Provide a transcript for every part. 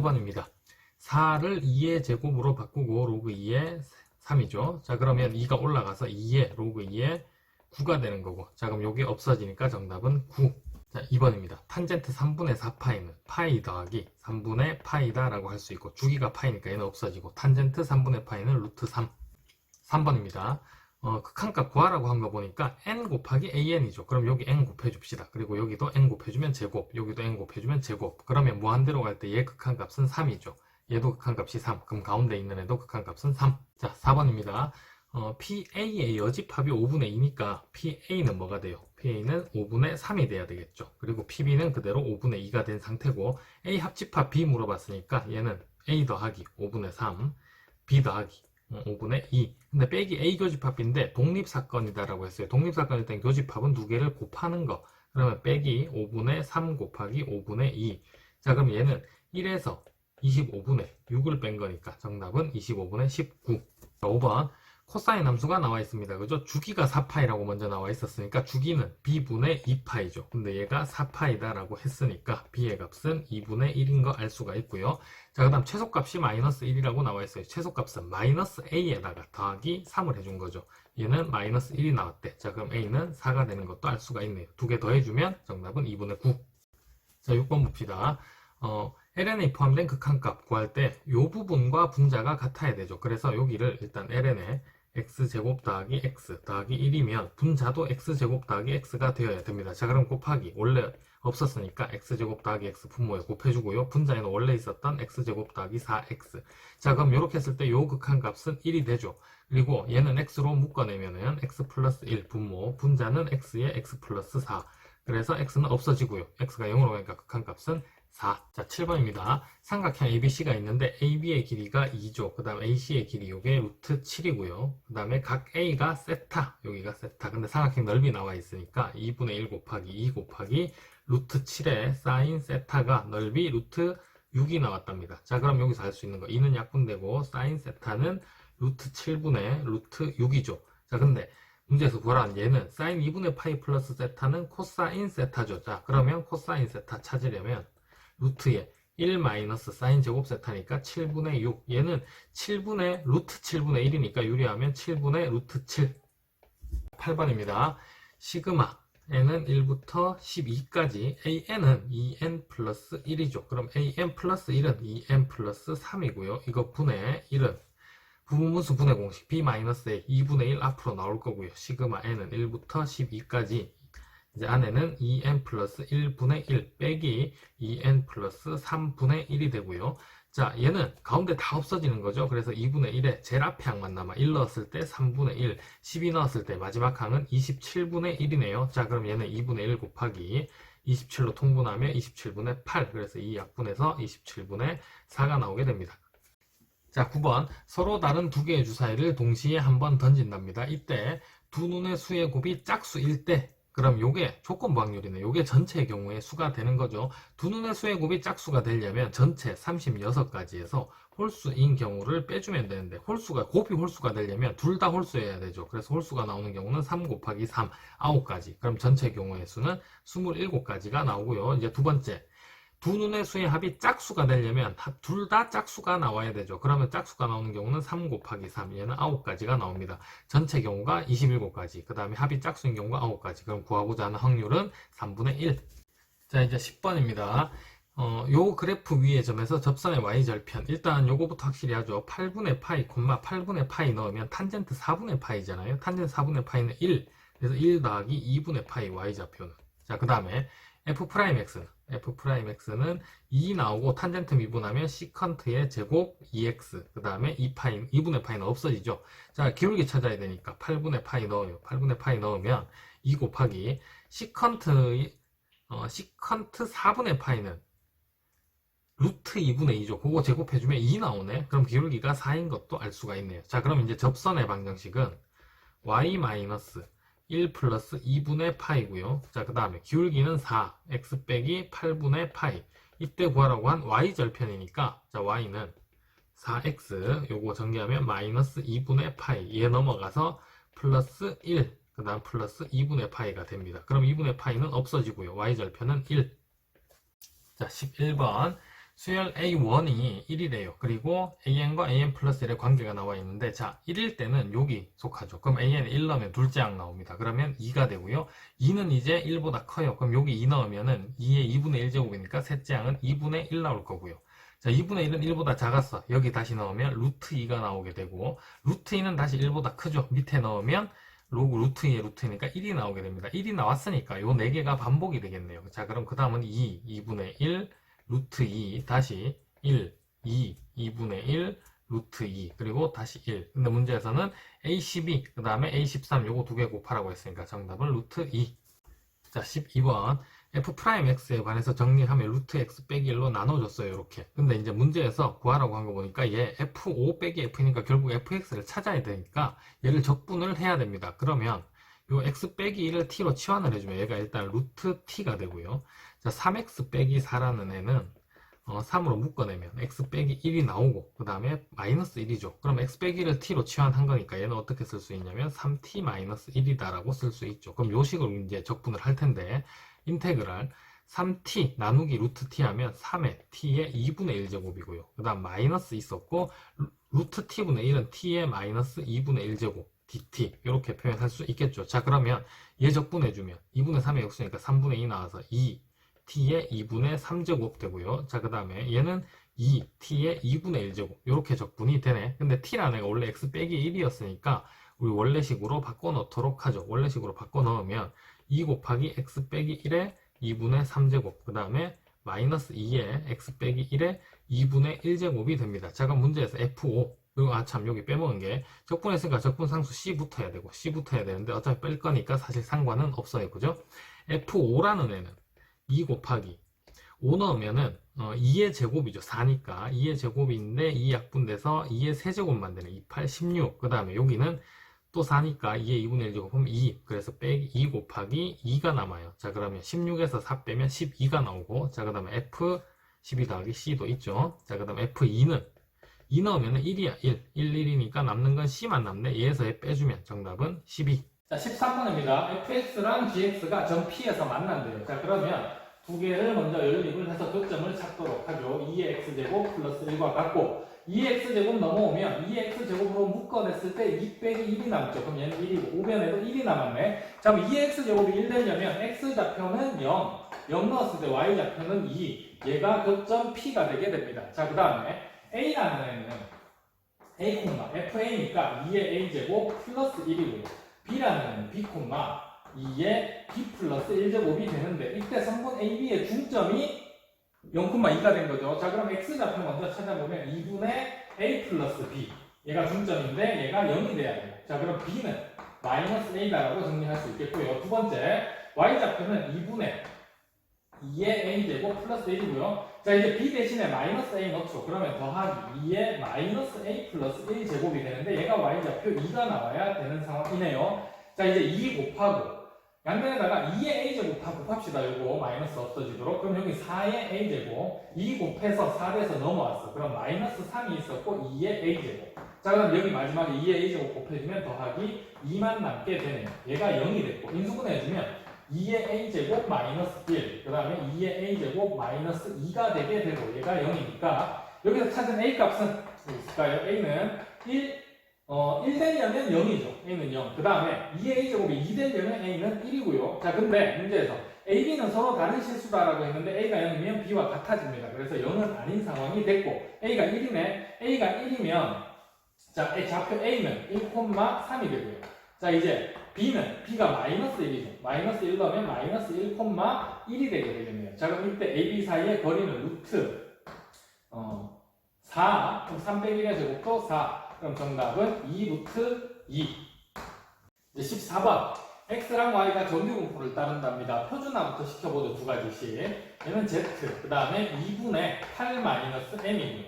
1번입니다. 4를 2의 제곱으로 바꾸고 로그 2의 3이죠. 자, 그러면 2가 올라가서 2의 로그 2의 9가 되는 거고. 자, 그럼 요게 없어지니까 정답은 9. 자, 2번입니다. 탄젠트 3분의 4파이는 파이 더하기 3분의 파이다 라고 할 수 있고, 주기가 파이니까 얘는 없어지고, 탄젠트 3분의 파이는 루트 3. 3번입니다. 극한값 구하라고 한 거 보니까 n 곱하기 an이죠. 그럼 여기 n 곱해줍시다. 그리고 여기도 n 곱해주면 제곱, 여기도 n 곱해주면 제곱. 그러면 무한대로 갈 때 얘 극한값은 3이죠. 얘도 극한값이 3. 그럼 가운데 있는 애도 극한값은 3. 자, 4번입니다. PA의 여집합이 5분의 2니까 PA는 뭐가 돼요? PA는 5분의 3이 돼야 되겠죠. 그리고 PB는 그대로 5분의 2가 된 상태고, A 합집합 B 물어봤으니까 얘는 A 더하기 5분의 3, B 더하기 5분의 2. 근데 빼기 A 교집합인데 독립사건이다라고 했어요. 독립사건일 땐 교집합은 두 개를 곱하는 거. 그러면 빼기 5분의 3 곱하기 5분의 2. 자, 그럼 얘는 1에서 25분의 6을 뺀 거니까 정답은 25분의 19. 자, 5번. 코사인 함수가 나와 있습니다. 그죠? 주기가 4파이라고 먼저 나와 있었으니까 주기는 b분의 2파이죠. 근데 얘가 4파이다 라고 했으니까 b의 값은 2분의 1인 거 알 수가 있고요. 자, 그 다음 최소값이 마이너스 1이라고 나와 있어요. 최소값은 마이너스 a에다가 더하기 3을 해준 거죠. 얘는 마이너스 1이 나왔대. 자, 그럼 a는 4가 되는 것도 알 수가 있네요. 두 개 더해주면 정답은 2분의 9. 자, 6번 봅시다. ln에 포함된 극한값 구할 때 이 부분과 분자가 같아야 되죠. 그래서 여기를 일단 ln에 x제곱 더하기 x 더하기 1이면 분자도 x제곱 더하기 x가 되어야 됩니다. 자, 그럼 곱하기 원래 없었으니까 x제곱 더하기 x 분모에 곱해주고요. 분자에는 원래 있었던 x제곱 더하기 4x. 자, 그럼 이렇게 했을 때 이 극한값은 1이 되죠. 그리고 얘는 x로 묶어내면은 x 플러스 1 분모, 분자는 x에 x 플러스 4. 그래서 x는 없어지고요. x가 0으로 가니까 극한값은 4. 자, 7번입니다. 삼각형 ABC가 있는데 AB의 길이가 2죠. 그 다음 AC의 길이 요게 루트 7이고요. 그 다음에 각 A가 세타, 여기가 세타. 근데 삼각형 넓이 나와 있으니까 2분의 1 곱하기 2 곱하기 루트 7에 사인 세타가 넓이 루트 6이 나왔답니다. 자, 그럼 여기서 알 수 있는 거 2는 약분되고 사인 세타는 루트 7분의 루트 6이죠. 자, 근데 문제에서 구하라는 얘는 사인 2분의 파이 플러스 세타는 코사인 세타죠. 자, 그러면 코사인 세타 찾으려면 루트에 1 마이너스 사인 제곱 세타니까 7분의 6. 얘는 7분의 루트 7분의 1이니까 유리하면 7분의 루트 7. 8번입니다. 시그마 n은 1부터 12까지 an은 2n 플러스 1이죠. 그럼 an 플러스 1은 2n 플러스 3이고요. 이거 분의 1은 부분분수 분해 공식 b 마이너스 a 2분의 1 앞으로 나올 거고요. 시그마 n은 1부터 12까지 이제 안에는 2n 플러스 1분의 1 빼기 2n 플러스 3분의 1이 되고요. 자, 얘는 가운데 다 없어지는 거죠. 그래서 2분의 1에 제일 앞에 항만 남아. 1 넣었을 때 3분의 1, 12 넣었을 때 마지막 항은 27분의 1이네요. 자, 그럼 얘는 2분의 1 곱하기 27로 통분하면 27분의 8. 그래서 이 약분에서 27분의 4가 나오게 됩니다. 자, 9번. 서로 다른 두 개의 주사위를 동시에 한번 던진답니다. 이때 두 눈의 수의 곱이 짝수일 때, 그럼 요게 조건부 확률이네. 요게 전체의 경우에 수가 되는 거죠. 두 눈의 수의 곱이 짝수가 되려면 전체 36가지에서 홀수인 경우를 빼주면 되는데, 곱이 홀수가 되려면 둘 다 홀수여야 되죠. 그래서 홀수가 나오는 경우는 3 곱하기 3, 9가지. 그럼 전체 경우의 수는 27가지가 나오고요. 이제 두 번째. 두 눈의 수의 합이 짝수가 되려면 둘 다 짝수가 나와야 되죠. 그러면 짝수가 나오는 경우는 3 곱하기 3, 얘는 9가지가 나옵니다. 전체 경우가 27가지, 그 다음에 합이 짝수인 경우가 9가지. 그럼 구하고자 하는 확률은 3분의 1. 자, 이제 10번입니다. 요 그래프 위의 점에서 접선의 y절편. 일단 요거부터 확실히 하죠. 8분의 파이, 8분의 파이 넣으면 탄젠트 4분의 파이잖아요. 탄젠트 4분의 파이는 1. 그래서 1 더하기 2분의 파이 y좌표는. 자, 그 다음에 f'x는 2 나오고 탄젠트 미분하면 시컨트의 제곱 2x, 그 다음에 2분의 파이는 없어지죠. 자, 기울기 찾아야 되니까 8분의 파이 넣어요. 8분의 파이 넣으면 2 곱하기 시컨트 4분의 파이는 루트 2분의 2죠. 그거 제곱해주면 2 나오네. 그럼 기울기가 4인 것도 알 수가 있네요. 자, 그럼 이제 접선의 방정식은 y 마이너스 1 플러스 2분의 파이고요. 자, 그 다음에 기울기는 4, x 빼기 8분의 파이. 이때 구하라고 한 y절편이니까, 자, y는 4x, 요거 전개하면 마이너스 2분의 파이. 얘 넘어가서 플러스 1, 그 다음 플러스 2분의 파이가 됩니다. 그럼 2분의 파이는 없어지고요. y절편은 1. 자, 11번. 수열 A1이 1이래요. 그리고 AN과 AN 플러스 1의 관계가 나와 있는데, 자, 1일 때는 여기 속하죠. 그럼 AN에 1 넣으면 둘째 항 나옵니다. 그러면 2가 되고요. 2는 이제 1보다 커요. 그럼 여기 2 넣으면은 2의 2분의 1제곱이니까 셋째 항은 2분의 1 나올 거고요. 자, 2분의 1은 1보다 작았어. 여기 다시 넣으면 루트 2가 나오게 되고, 루트 2는 다시 1보다 크죠. 밑에 넣으면 로그 루트 2의 루트니까 1이 나오게 됩니다. 1이 나왔으니까 요 4개가 반복이 되겠네요. 자, 그럼 그 다음은 2분의 1, 루트 2, 다시 1, 2, 2분의 1, 루트 2, 그리고 다시 1. 근데 문제에서는 A12, 그 다음에 A13 요거 두 개 곱하라고 했으니까 정답은 루트 2. 자, 12번. F'X에 관해서 정리하면 루트 X 빼기 1로 나눠줬어요. 이렇게. 근데 이제 문제에서 구하라고 한 거 보니까 얘 F5 빼기 F니까 결국 FX를 찾아야 되니까 얘를 적분을 해야 됩니다. 그러면 요 X 빼기 1을 T로 치환을 해주면 얘가 일단 루트 T가 되고요. 자, 3X 빼기 4라는 애는 3으로 묶어내면 X 빼기 1이 나오고 그 다음에 마이너스 1이죠. 그럼 X 빼기 1을 T로 치환한 거니까 얘는 어떻게 쓸 수 있냐면 3T 마이너스 1이다 라고 쓸 수 있죠. 그럼 요 식으로 이제 적분을 할 텐데 인테그랄 3t 나누기 루트 t 하면 3의 t의 2분의 1제곱이고요. 그 다음 마이너스 있었고 루트 t분의 1은 t의 마이너스 2분의 1제곱 dt 이렇게 표현할 수 있겠죠. 자, 그러면 얘 적분해주면 2분의 3의 역수니까 3분의 2 나와서 2t의 2분의 3제곱 되고요. 자, 그 다음에 얘는 2t의 2분의 1제곱 이렇게 적분이 되네. 근데 t라는 애가 원래 x 빼기 1이었으니까 우리 원래식으로 바꿔 넣도록 하죠. 원래식으로 바꿔 넣으면 2 곱하기 x 빼기 1의 2분의 3제곱 그 다음에 마이너스 2의 x 빼기 1의 2분의 1제곱이 됩니다. 자, 그럼 문제에서 F5 그리고 참 여기 빼먹은 게 적분했으니까 적분상수 C 붙어야 되고 C 붙어야 되는데 어차피 뺄 거니까 사실 상관은 없어요. 그죠? F5라는 애는 2 곱하기 5 넣으면은 2의 제곱이죠. 4니까 2의 제곱인데 2 약분돼서 2의 세제곱만 되네. 2, 8, 16. 그 다음에 여기는 또 4니까 2의 2분의 1제곱 하면 2. 그래서 빼기 2 곱하기 2가 남아요. 자, 그러면 16에서 4 빼면 12가 나오고, 자, 그 다음에 F 12 더하기 C도 있죠. 자, 그 다음에 F2는 2 넣으면 1이야. 1. 1이니까 남는 건 C만 남네. 얘에서 얘 빼주면 정답은 12. 자, 13번입니다. fx랑 gx가 점 P에서 만난대요. 자, 그러면 두 개를 먼저 연립을 해서 교점을 찾도록 하죠. 2의 x제곱 플러스 1과 같고 2의 x제곱 넘어오면 2의 x제곱으로 묶어냈을 때 2 빼기 1이 남죠. 그럼 얘는 1이고 5변에도 1이 남았네. 자, 그럼 2의 x제곱이 1 되려면 x좌표는 0, 0 넣었을 때 y좌표는 2. 얘가 교점 P가 되게 됩니다. 자, 그 다음에 a라는 애는 a, fa니까 2의 a제곱 플러스 1이고요. b라는 애는 b, 2의 b 플러스 1제곱이 되는데 이때 성분 AB의 중점이 0,2가 된 거죠. 자, 그럼 x좌표 먼저 찾아보면 2분의 a 플러스 b 얘가 중점인데 얘가 0이 돼야 돼요. 자, 그럼 b는 마이너스 a다라고 정리할 수 있겠고요. 두 번째 y좌표는 2분의 2의 a제곱 플러스 1이고요. 자, 이제 b 대신에 마이너스 a 넣죠. 그러면 더하기 2의 마이너스 a 플러스 1제곱이 되는데 얘가 y좌표 2가 나와야 되는 상황이네요. 자, 이제 2 곱하고 양변에다가 2의 a제곱 다 곱합시다. 요거 마이너스 없어지도록. 그럼 여기 4의 a제곱 2 곱해서 4에서 넘어왔어. 그럼 마이너스 3이 있었고 2의 a제곱. 자, 그럼 여기 마지막에 2의 a제곱 곱해주면 더하기 2만 남게 되네요. 얘가 0이 됐고 인수분해해주면 2의 a제곱 마이너스 1, 그 다음에 2의 a제곱 마이너스 2가 되게 되고 얘가 0이니까 여기서 찾은 a 값은 있을까요? a는 1 되려면 0이죠. a는 0. 그 다음에 2의 a제곱이 2 되려면 a는 1이고요. 자, 근데 문제에서 a, b는 서로 다른 실수다라고 했는데 a가 0이면 b와 같아집니다. 그래서 0은 아닌 상황이 됐고 a가 1이네. a가 1이면 자, 좌표 a는 1,3이 되고요. 자, 이제 b가 마이너스 1이죠. 마이너스 1 넣으면 마이너스 1,1이 되게 되겠네요. 자, 그럼 이때 a, b 사이의 거리는 루트 4, 그럼 3 빼기 1의 제곱도 4. 그럼 정답은 2 루트 2. 이제 14번. x랑 y가 정규분포를 따른답니다. 표준화부터 시켜보죠. 두 가지씩. 얘는 z, 그 다음에 2분의 8-m이고요.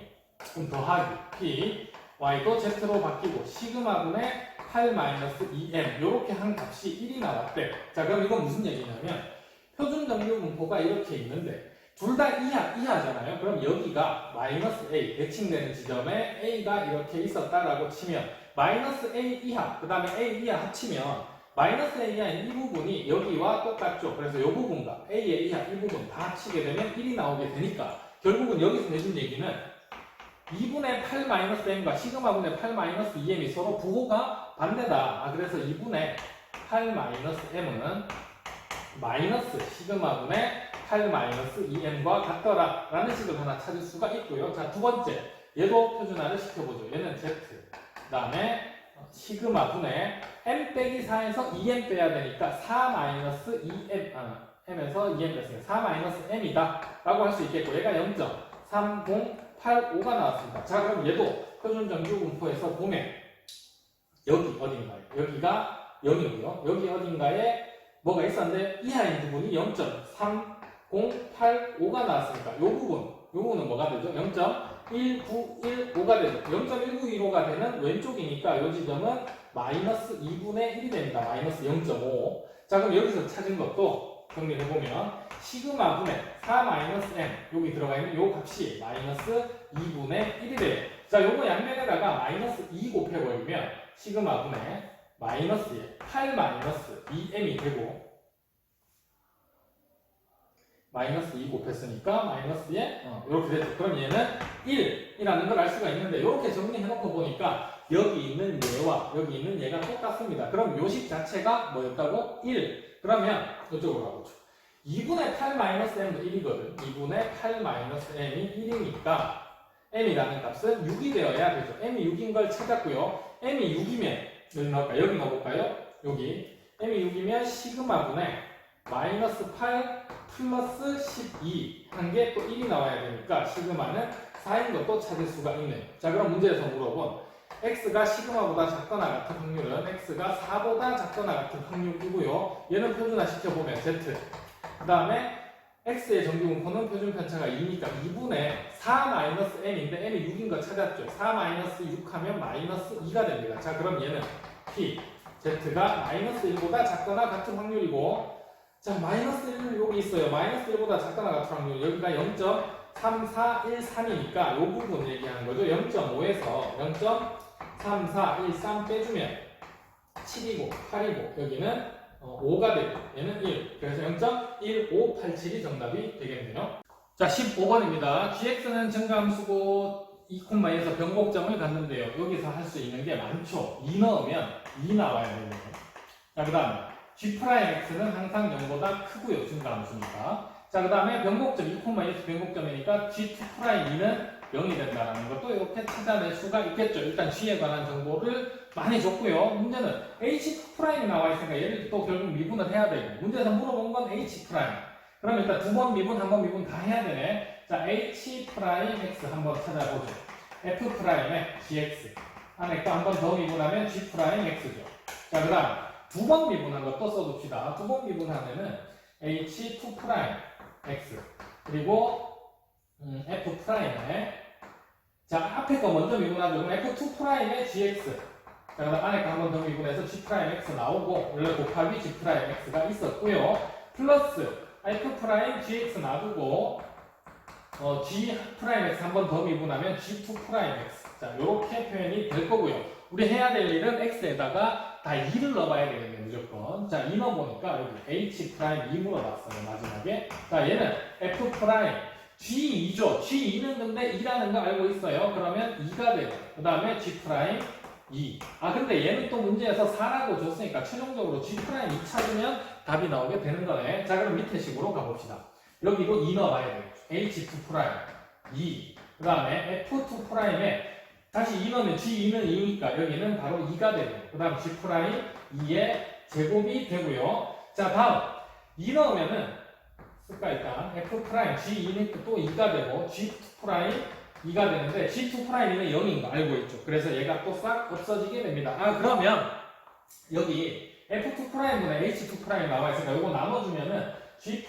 그럼 더하기 p, y도 z로 바뀌고 시그마분의 8-2m 요렇게 한 값이 1이 나왔대. 자, 그럼 이건 무슨 얘기냐면 표준 정규분포가 이렇게 있는데 둘 다 이하잖아요. 그럼 여기가 마이너스 a, 대칭되는 지점에 a가 이렇게 있었다라고 치면 마이너스 a 이하, 그 다음에 a 이하 합치면 마이너스 a 이하인 이 부분이 여기와 똑같죠. 그래서 이 부분과 a의 이하 이 부분 다 합치게 되면 1이 나오게 되니까 결국은 여기서 해준 얘기는 2분의 8 마이너스 m과 시그마분의 8 마이너스 2m이 서로 부호가 반대다. 그래서 2분의 8 마이너스 m은 마이너스 시그마분의 8 마이너스 2m과 같더라 라는 식을 하나 찾을 수가 있고요. 자, 두 번째, 얘도 표준화를 시켜보죠. 얘는 z, 그 다음에 시그마분의 m 빼기 4에서 2m 빼야 되니까 4 마이너스 2m, m에서 2m 뺐으니까 4 마이너스 m이다 라고 할 수 있겠고, 얘가 0.3085가 나왔습니다. 자, 그럼 얘도 표준 정규분포에서 보면 여기 어딘가에, 여기가 0이고요. 여기 어딘가에 뭐가 있었는데 이하인 부분이 0.3085가 나왔으니까 요 부분은 뭐가 되죠? 0.1915가 되죠. 0.1915가 되는 왼쪽이니까 요 지점은 마이너스 2분의 1이 됩니다. 마이너스 0.5. 자, 그럼 여기서 찾은 것도 정리를 해보면 시그마분의 4 마이너스 m 여기 들어가 있는 요 값이 마이너스 2분의 1이 돼요. 자, 요거 양면에다가 마이너스 2 곱해버리면 시그마분의 마이너스에 8 마이너스 2m이 되고, 마이너스 2 곱했으니까 마이너스에 이렇게 됐죠. 그럼 얘는 1이라는 걸 알 수가 있는데, 이렇게 정리해놓고 보니까 여기 있는 얘와 여기 있는 얘가 똑같습니다. 그럼 요식 자체가 뭐였다고? 1. 그러면 이쪽으로 가보죠. 2분의 8 마이너스 m도 1이거든. 2분의 8 마이너스 m이 1이니까 m이라는 값은 6이 되어야 되죠. m이 6인 걸 찾았고요. m이 6이면 여기 넣을까요? 여기 넣어볼까요? 여기 m이 6이면 시그마분의 마이너스 8 플러스 12 한 게 또 1이 나와야 되니까 시그마는 4인 것도 찾을 수가 있네요. 자, 그럼 문제에서 물어본 x가 시그마보다 작거나 같은 확률은 x가 4보다 작거나 같은 확률이고요. 얘는 표준화 시켜보면 z. 그 다음에 x의 정규분포는 표준 편차가 2니까 2분의 4-m인데 m이 6인 거 찾았죠. 4-6 하면 마이너스 2가 됩니다. 자, 그럼 얘는 p, z가 마이너스 1보다 작거나 같은 확률이고, 자, 마이너스 1은 여기 있어요. 마이너스 1보다 작거나 같은 확률. 여기가 0.3413이니까 이 부분 얘기하는 거죠. 0.5에서 0.3413 빼주면 7이고 8이고 여기는 5가 되고 얘는 1. 그래서 0.1587이 정답이 되겠네요. 자, 15번입니다. gx는 증가함수고 2,2에서 변곡점을 갖는데요. 여기서 할 수 있는 게 많죠. 2 넣으면 2 나와야 되네요. 자, 그 다음에 g'x는 항상 0보다 크고요. 증가함수니까. 자, 그 다음에 변곡점 2,2에서 변곡점이니까 g2'2는 0이 된다는 것도 이렇게 찾아낼 수가 있겠죠. 일단 g에 관한 정보를 많이 줬고요. 문제는 h2'이 나와 있으니까 얘를 또 결국 미분을 해야 되고, 문제에서 물어본 건 h'. 그럼 일단 두 번 미분, 한 번 미분 다 해야 되네. 자, h'x 한번 찾아보죠. f'의 gx 안에 또 한 번 더 미분하면 g'x죠. 자, 그 다음 두 번 미분한 거 또 써둡시다. 두 번 미분하면은 h2'x 그리고 f'의, 자, 앞에 거 먼저 미분하죠. 그럼 f2'의 gx. 자, 그 다음 안에 거 한 번 더 미분해서 g'x 나오고, 원래 곱하기 g'x가 있었고요. 플러스 f', gx 놔두고, g'x 한 번 더 미분하면 g2'x. 자, 요렇게 표현이 될 거고요. 우리 해야 될 일은 x에다가 다 2를 넣어봐야 되겠네요, 무조건. 자, 2 넣어보니까 여기 h'2 물어봤어요, 마지막에. 자, 얘는 f', g2죠. g2는 근데 2라는 거 알고 있어요. 그러면 2가 돼요. 그 다음에 g'2. 근데 얘는 또 문제에서 4라고 줬으니까 최종적으로 g'2 찾으면 답이 나오게 되는 거네. 자, 그럼 밑에 식으로 가봅시다. 여기도 2 넣어봐야 돼요. h'2, 2. 그 다음에 f2'에 다시 2 넣으면 g2는 2니까 여기는 바로 2가 되고, 그 다음 g' 2의 제곱이 되고요. 자, 다음 2 넣으면은 쓸까 일단 f' g2는 또 2가 되고 g' 2가 되는데 g'2는 0인 거 알고 있죠. 그래서 얘가 또 싹 없어지게 됩니다. 그러면 여기 f2'분의 h2' 나와 있으니까 이거 나눠주면은 g'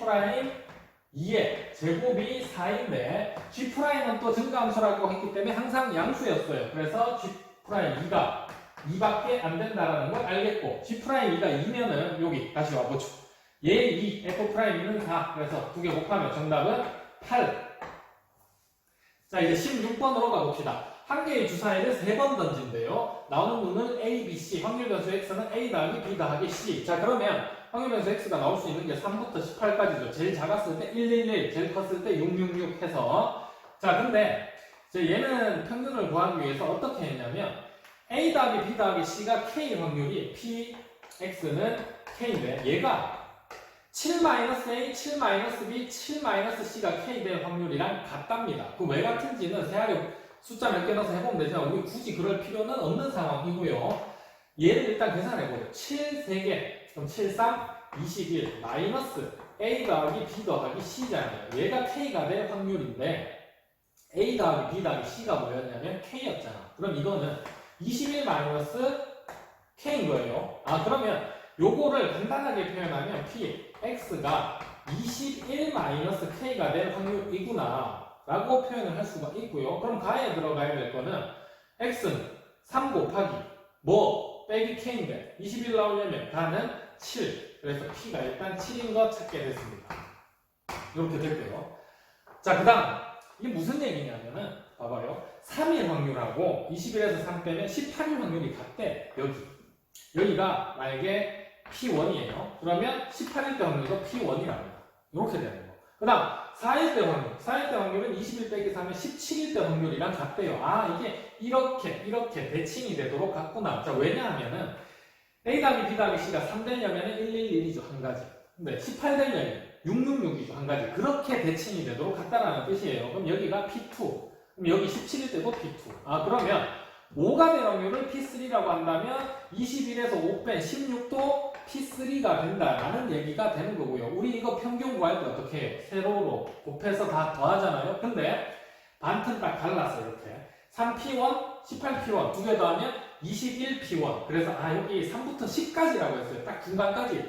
2의 제곱이 4인데 g'은 또 증가함수라고 했기 때문에 항상 양수였어요. 그래서 g'2가 2밖에 안 된다라는 걸 알겠고, g'2가 2면은 여기 다시 와보죠. 얘 2, f'2는 4. 그래서 두 개 곱하면 정답은 8. 자, 이제 16번으로 가봅시다. 한 개의 주사위를 3번 던진대요. 나오는 눈은 A, B, C. 확률 변수 X는 A 더하기 B 더하기 C. 자, 그러면 확률 변수 X가 나올 수 있는 게 3부터 18까지죠. 제일 작았을 때 111, 제일 컸을 때 666 해서. 자, 근데 이제 얘는 평균을 구하기 위해서 어떻게 했냐면 A 더하기 B 더하기 C가 K 확률이 P, X는 K인데 얘가 7-A, 7-B, 7-C가 K 될 확률이랑 같답니다. 그 왜 같은지는 세하게 숫자 몇 개 넣어서 해보면 되지만 우리 굳이 그럴 필요는 없는 상황이고요. 얘를 일단 계산해보죠. 7 3개, 그럼 7, 3, 21 마이너스 A 더하기 B 더하기 C잖아요. 얘가 K가 될 확률인데 A 더하기 B 더하기 C가 뭐였냐면 K였잖아. 그럼 이거는 21 마이너스 K인 거예요. 아, 그러면 요거를 간단하게 표현하면 P, X가 21 마이너스 K가 될 확률이구나 라고 표현을 할 수가 있고요. 그럼 가에 들어가야 될 거는 X는 3 곱하기 뭐 빼기 K인데 21 나오려면 가는 7. 그래서 P가 일단 7인 거 찾게 됐습니다. 이렇게 됐고요. 자, 그 다음 이게 무슨 얘기냐면은 봐봐요. 3일 확률하고 21에서 3 빼면 18일 확률이 같대. 여기가 만약에 P1이에요. 그러면 18일 때 확률도 P1이랍니다. 이렇게 되는 거. 그 다음 4일 때 확률. 4일 때 확률은 20일 빼기 3은 17일 때 확률이랑 같대요. 아, 이게 이렇게 대칭이 되도록 같구나. 자, 왜냐하면은 A 더하기 B 더하기 C가 3 되려면 111이죠. 한 가지. 근데 18 되려면 666이죠. 한 가지. 그렇게 대칭이 되도록 같다라는 뜻이에요. 그럼 여기가 P2. 그럼 여기 17일 때도 P2. 아, 그러면 5가 될 확률을 P3라고 한다면 21에서 5 뺀 16도 P3가 된다라는 얘기가 되는 거고요. 우리 이거 평균 구할 때 어떻게 해요? 세로로 곱해서 다 더하잖아요. 근데 반틈 딱 갈라서 이렇게 3P1, 18P1 두 개 더하면 21P1. 그래서 여기 3부터 10까지라고 했어요. 딱 중간까지.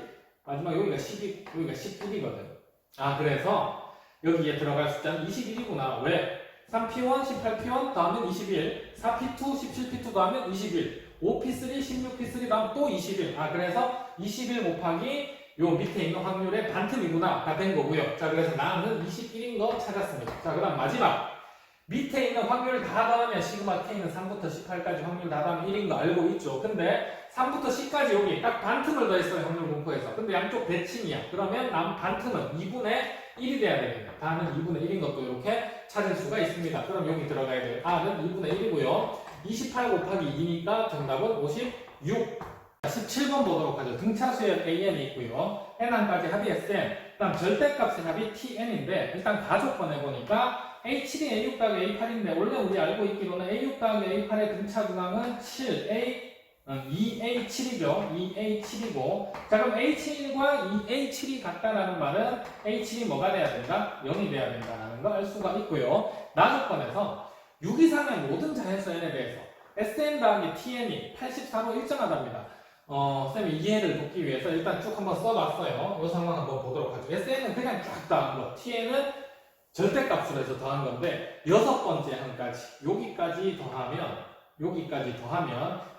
마지막 여기가 12, 여기가 11이거든. 그래서 여기에 들어갈 숫자는 21이구나. 왜? 3P1, 18P1 더하면 21, 4P2, 17P2 더하면 21, 5P3, 16P3 더하면 또 21. 그래서 21 곱하기 요 밑에 있는 확률의 반틈이구나 가 된 거고요. 자, 그래서 나는 21인 거 찾았습니다. 자, 그 다음 마지막 밑에 있는 확률 다 더하면 시그마 K는 3부터 18까지 확률 다 더하면 1인 거 알고 있죠. 근데 3부터 10까지 여기 딱 반틈을 더했어요. 확률 공포에서. 근데 양쪽 대칭이야. 그러면 남 반틈은 2분의 1이 돼야 되겠네. 다는 2분의 1인 것도 이렇게 찾을 수가 있습니다. 그럼 여기 들어가야 돼요. R은 2분의 1이고요. 28 곱하기 2니까 정답은 56. 17번 보도록 하죠. 등차수열 AN이 있고요. N1까지 합이 SM. 그다음 절대값의 합이 TN인데 일단 가족번 해보니까 A7이 A6 더하기 A8인데 원래 우리 알고 있기로는 A6 더하기 A8의 등차 구강은 7A 2A7이죠. 2A7이고 자, 그럼 A7과 2A7이 같다라는 말은 A7이 뭐가 돼야 된다? 0이 돼야 된다는 걸 알 수가 있고요. 나조건에서 6 이상의 모든 자연수연에 대해서 SN 더하기 TN이 84로 일정하답니다. 쌤이 이해를 돕기 위해서 일단 쭉 한번 써봤어요. 이 상황 한번 보도록 하죠. SN은 그냥 쫙 더한 거, TN은 절대값으로 해서 더한 건데 6번째 한까지 여기까지 더하면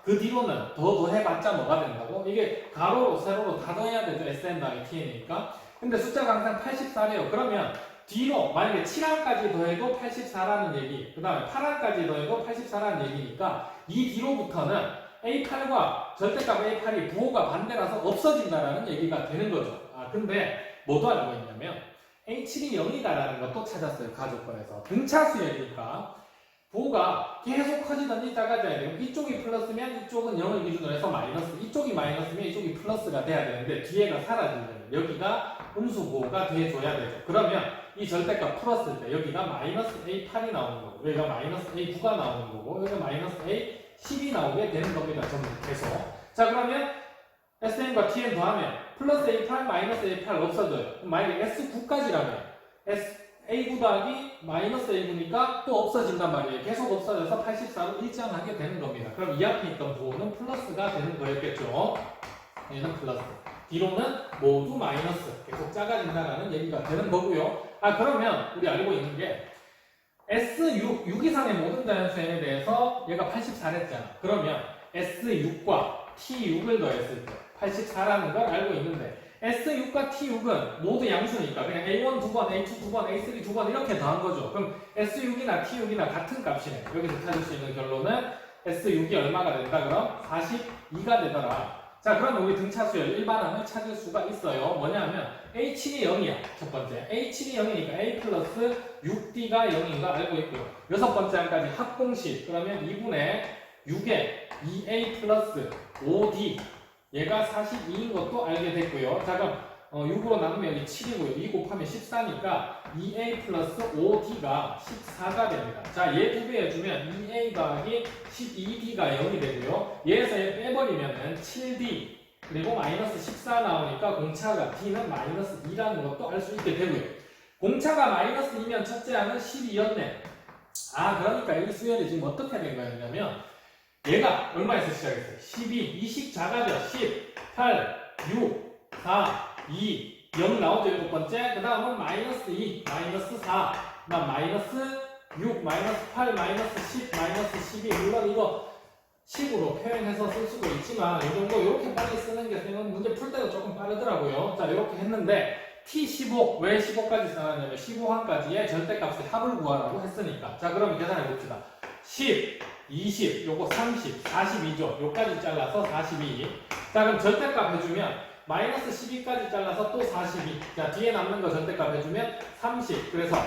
그 뒤로는 더 더해봤자 뭐가 된다고? 이게 가로로 세로로 다 더해야 되죠. SN 더하기 TN이니까. 근데 숫자가 항상 84래요. 그러면 뒤로 만약에 7항까지 더해도 84라는 얘기, 그 다음에 8항까지 더해도 84라는 얘기니까 이 뒤로부터는 A8과 절대값 A8이 부호가 반대라서 없어진다라는 얘기가 되는 거죠. 근데 뭐도 알고 있냐면 A7이 0이다라는 것도 찾았어요. 가족권에서. 등차수열이니까 부호가 계속 커지든지 작아져야 돼요. 이쪽이 플러스면 이쪽은 0을 기준으로 해서 마이너스, 이쪽이 마이너스면 이쪽이 플러스가 돼야 되는데 뒤에가 사라지면 여기가 음수 부호가 돼줘야 되죠. 그러면 이 절대값 풀었을 때 여기가 마이너스 A8이 나오는 거고 여기가 마이너스 A9가 나오는 거고 여기가 마이너스 A10이 나오게 되는 겁니다. 전부 계속. 자, 그러면 SN과 TN 더하면 플러스 A8, 마이너스 A8 없어져요. 그럼 만약에 S9까지라면 A9 더하기 마이너스 A9니까 또 없어진단 말이에요. 계속 없어져서 84로 일정하게 되는 겁니다. 그럼 이 앞에 있던 부호는 플러스가 되는 거였겠죠. 얘는 플러스. 뒤로는 모두 마이너스. 계속 작아진다는 얘기가 되는 거고요. 그러면 우리 알고 있는 게 S6, 6 이상의 모든 자연수연에 대해서 얘가 84랬잖아. 그러면 S6과 T6을 더했을 때 84라는 걸 알고 있는데 S6과 T6은 모두 양수니까 그냥 A1 2번, A2 2번, A3 2번 이렇게 더한 거죠. 그럼 S6이나 T6이나 같은 값이네. 여기서 찾을 수 있는 결론은 S6이 얼마가 된다? 그럼 42가 되더라. 자, 그러면 우리 등차수열 일반항을 찾을 수가 있어요. 뭐냐면 A7이 0이야. 첫 번째. A7이 0이니까 A 플러스 6D가 0인 거 알고 있고요. 여섯 번째 항까지 합공식. 그러면 2분의 6에 2A 플러스 5D. 얘가 42인 것도 알게 됐고요. 자, 그럼 6으로 나누면 여기 7이고요. 2 곱하면 14니까 2A 플러스 5D가 14가 됩니다. 자, 얘 두 배 해주면 2A 더하기 12D가 0이 되고요. 얘에서 얘 빼버리면은 7D 그리고 마이너스 14 나오니까 공차가 D는 마이너스 2라는 것도 알 수 있게 되고요. 공차가 마이너스 2면 첫째 항은 12였네. 아, 그러니까 이 수열이 지금 어떻게 된 거였냐면 얘가 얼마에서 시작했어요? 12, 20 작아져. 10, 8, 6, 4, 2, 0 나오죠. 일곱 번째. 그 다음은 마이너스 2, 마이너스 4, 그 다음 마이너스 6, 마이너스 8, 마이너스 10, 마이너스 12. 물론 이거 10으로 표현해서 쓸 수도 있지만 이 정도 이렇게 빨리 쓰는 게 되면 문제 풀 때도 조금 빠르더라고요. 자, 이렇게 했는데 T15, 왜 15까지 써놨냐면 15항까지의 절대값의 합을 구하라고 했으니까. 자, 그럼 계산해 봅시다. 10, 20, 요거 30, 42죠. 요까지 잘라서 42. 자, 그럼 절대값 해주면 마이너스 12까지 잘라서 또 42. 자, 뒤에 남는 거 절대값 해주면 30. 그래서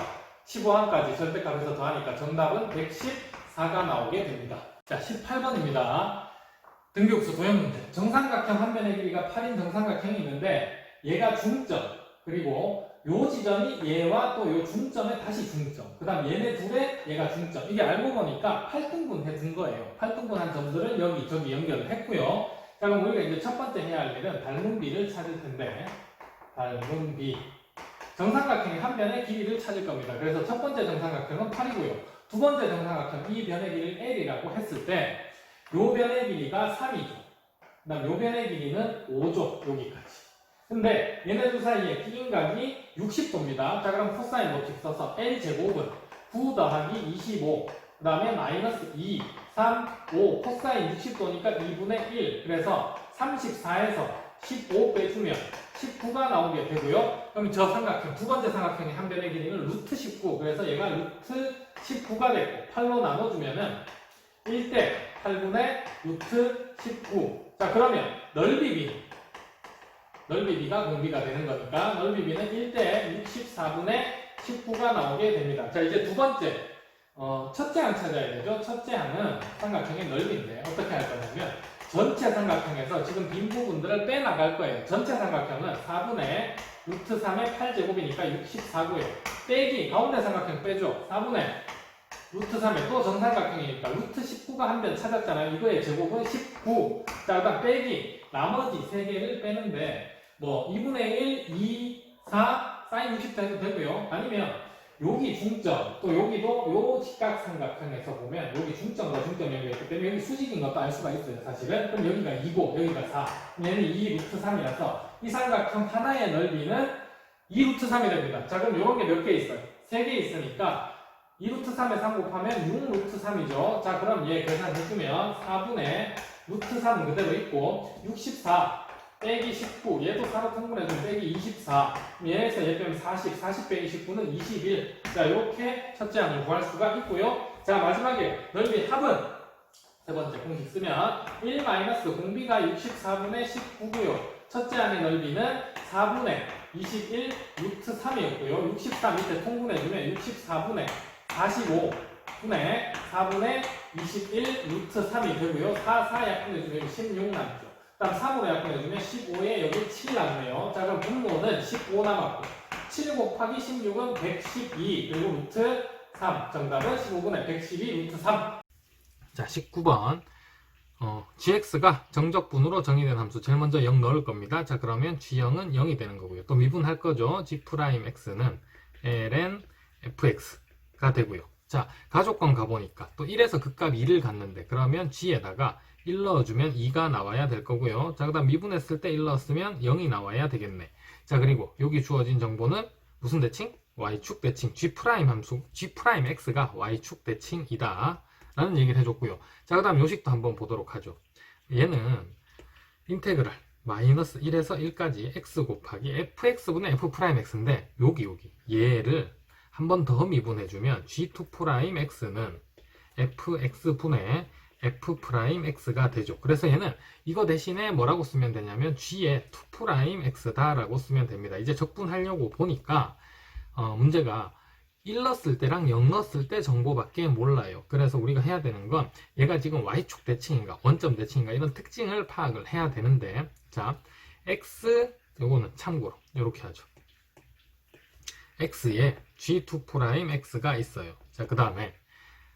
15항까지 절대값에서 더하니까 정답은 114가 나오게 됩니다. 자, 18번입니다. 등비국수 도형 문제. 정삼각형 한 변의 길이가 8인 정삼각형이 있는데 얘가 중점, 그리고 요 지점이 얘와 또 요 중점에 다시 중점. 그 다음 얘네 둘에 얘가 중점. 이게 알고 보니까 8등분 해둔 거예요. 8등분한 점들을 여기 저기 연결을 했고요. 자, 그럼 우리가 이제 첫 번째 해야 할 일은 닮은 비를 찾을 텐데, 닮은 비. 정삼각형의 한 변의 길이를 찾을 겁니다. 그래서 첫 번째 정삼각형은 8이고요. 두 번째 정삼각형 이 변의 길이를 L이라고 했을 때 요 변의 길이가 3이죠. 그 다음 요 변의 길이는 5죠. 여기까지. 근데 얘네 두 사이에 비인각이 60도입니다. 자, 그럼 코사인 법칙 써서 L제곱은 9 더하기 25, 그 다음에 마이너스 2, 3, 5, 코사인 60도니까 2분의 1. 그래서 34에서 15 빼주면 19가 나오게 되고요. 그럼 저 삼각형, 두 번째 삼각형의 한 변의 길이는 루트 19. 그래서 얘가 루트 19가 되고 8로 나눠주면은 1대 8분의 루트 19. 자, 그러면 넓이 B. 넓이 B가 공비가 되는 거니까 넓이 B는 1대 64분의 19가 나오게 됩니다. 자, 이제 두 번째 첫째 항 찾아야 되죠. 첫째 항은 삼각형의 넓이인데 어떻게 할 거냐면 전체 삼각형에서 지금 빈 부분들을 빼나갈 거예요. 전체 삼각형은 4분의 루트 3의 8제곱이니까 64고요. 빼기 가운데 삼각형 빼죠. 4분의 루트 3에 또 정삼각형이니까 루트 19가 한 변 찾았잖아요. 이거의 제곱은 19. 자, 그다음 빼기 나머지 3개를 빼는데 뭐 2분의 1, 2, 4, 사인 60도 해도 되고요. 아니면 여기 중점, 또 여기도 요 직각삼각형에서 보면 여기 중점과 중점 연결했기 때문에 여기 수직인 것도 알 수가 있어요. 사실은. 그럼 여기가 2고 여기가 4. 얘는 2 루트 3이라서 이 삼각형 하나의 넓이는 2 루트 3이 됩니다. 자, 그럼 이런 게 몇 개 있어요? 3개 있으니까 2 루트 3에 3 곱하면 6 루트 3이죠. 자, 그럼 얘 계산해주면 4분의 루트 3은 그대로 있고 64 빼기 19, 얘도 4로 통분해주면 빼기 24. 얘에서 얘 빼면 40, 40 빼기 19는 21. 자, 이렇게 첫째 항을 구할 수가 있고요. 자, 마지막에 넓이 합은 세 번째 공식 쓰면 1 마이너스 공비가 64분의 19고요. 첫째 항의 넓이는 4분의 21 루트 3이었고요. 64 밑에 통분해주면 64분의 45분의 4분의 21 루트 3이 되고요. 4 약분해주면 16 남죠. 다음 3으로 약분해주면 15에 여기 7 남네요. 자, 그럼 분모는 15 남았고 7 곱하기 16은 112 그리고 루트 3. 정답은 15분의 112 루트 3. 자, 19번 gx가 정적분으로 정의된 함수 제일 먼저 0 넣을 겁니다. 자, 그러면 g형은 0이 되는 거고요. 또 미분할 거죠. g'x는 ln fx가 되고요. 자, 가족권 가보니까 또 1에서 극값 2를 갖는데 그러면 g에다가 1 넣어주면 2가 나와야 될 거고요. 자, 그 다음 미분했을 때 1 넣었으면 0이 나와야 되겠네. 자, 그리고 여기 주어진 정보는 무슨 대칭? y축 대칭. g'함수, g'x가 y축 대칭이다 라는 얘기를 해줬고요. 자, 그 다음 요식도 한번 보도록 하죠. 얘는 인테그랄 마이너스 1에서 1까지 x 곱하기 fx분의 f'x인데 여기 얘를 한 번 더 미분해주면 g2'x는 fx분의 f'x가 되죠. 그래서 얘는 이거 대신에 뭐라고 쓰면 되냐면 g의 2'x다 라고 쓰면 됩니다. 이제 적분하려고 보니까 문제가 1 넣었을 때랑 0 넣었을 때 정보밖에 몰라요. 그래서 우리가 해야 되는 건 얘가 지금 y축 대칭인가 원점 대칭인가 이런 특징을 파악을 해야 되는데, 자 x 요거는 참고로 이렇게 하죠. x에 g2'x가 있어요. 자 그 다음에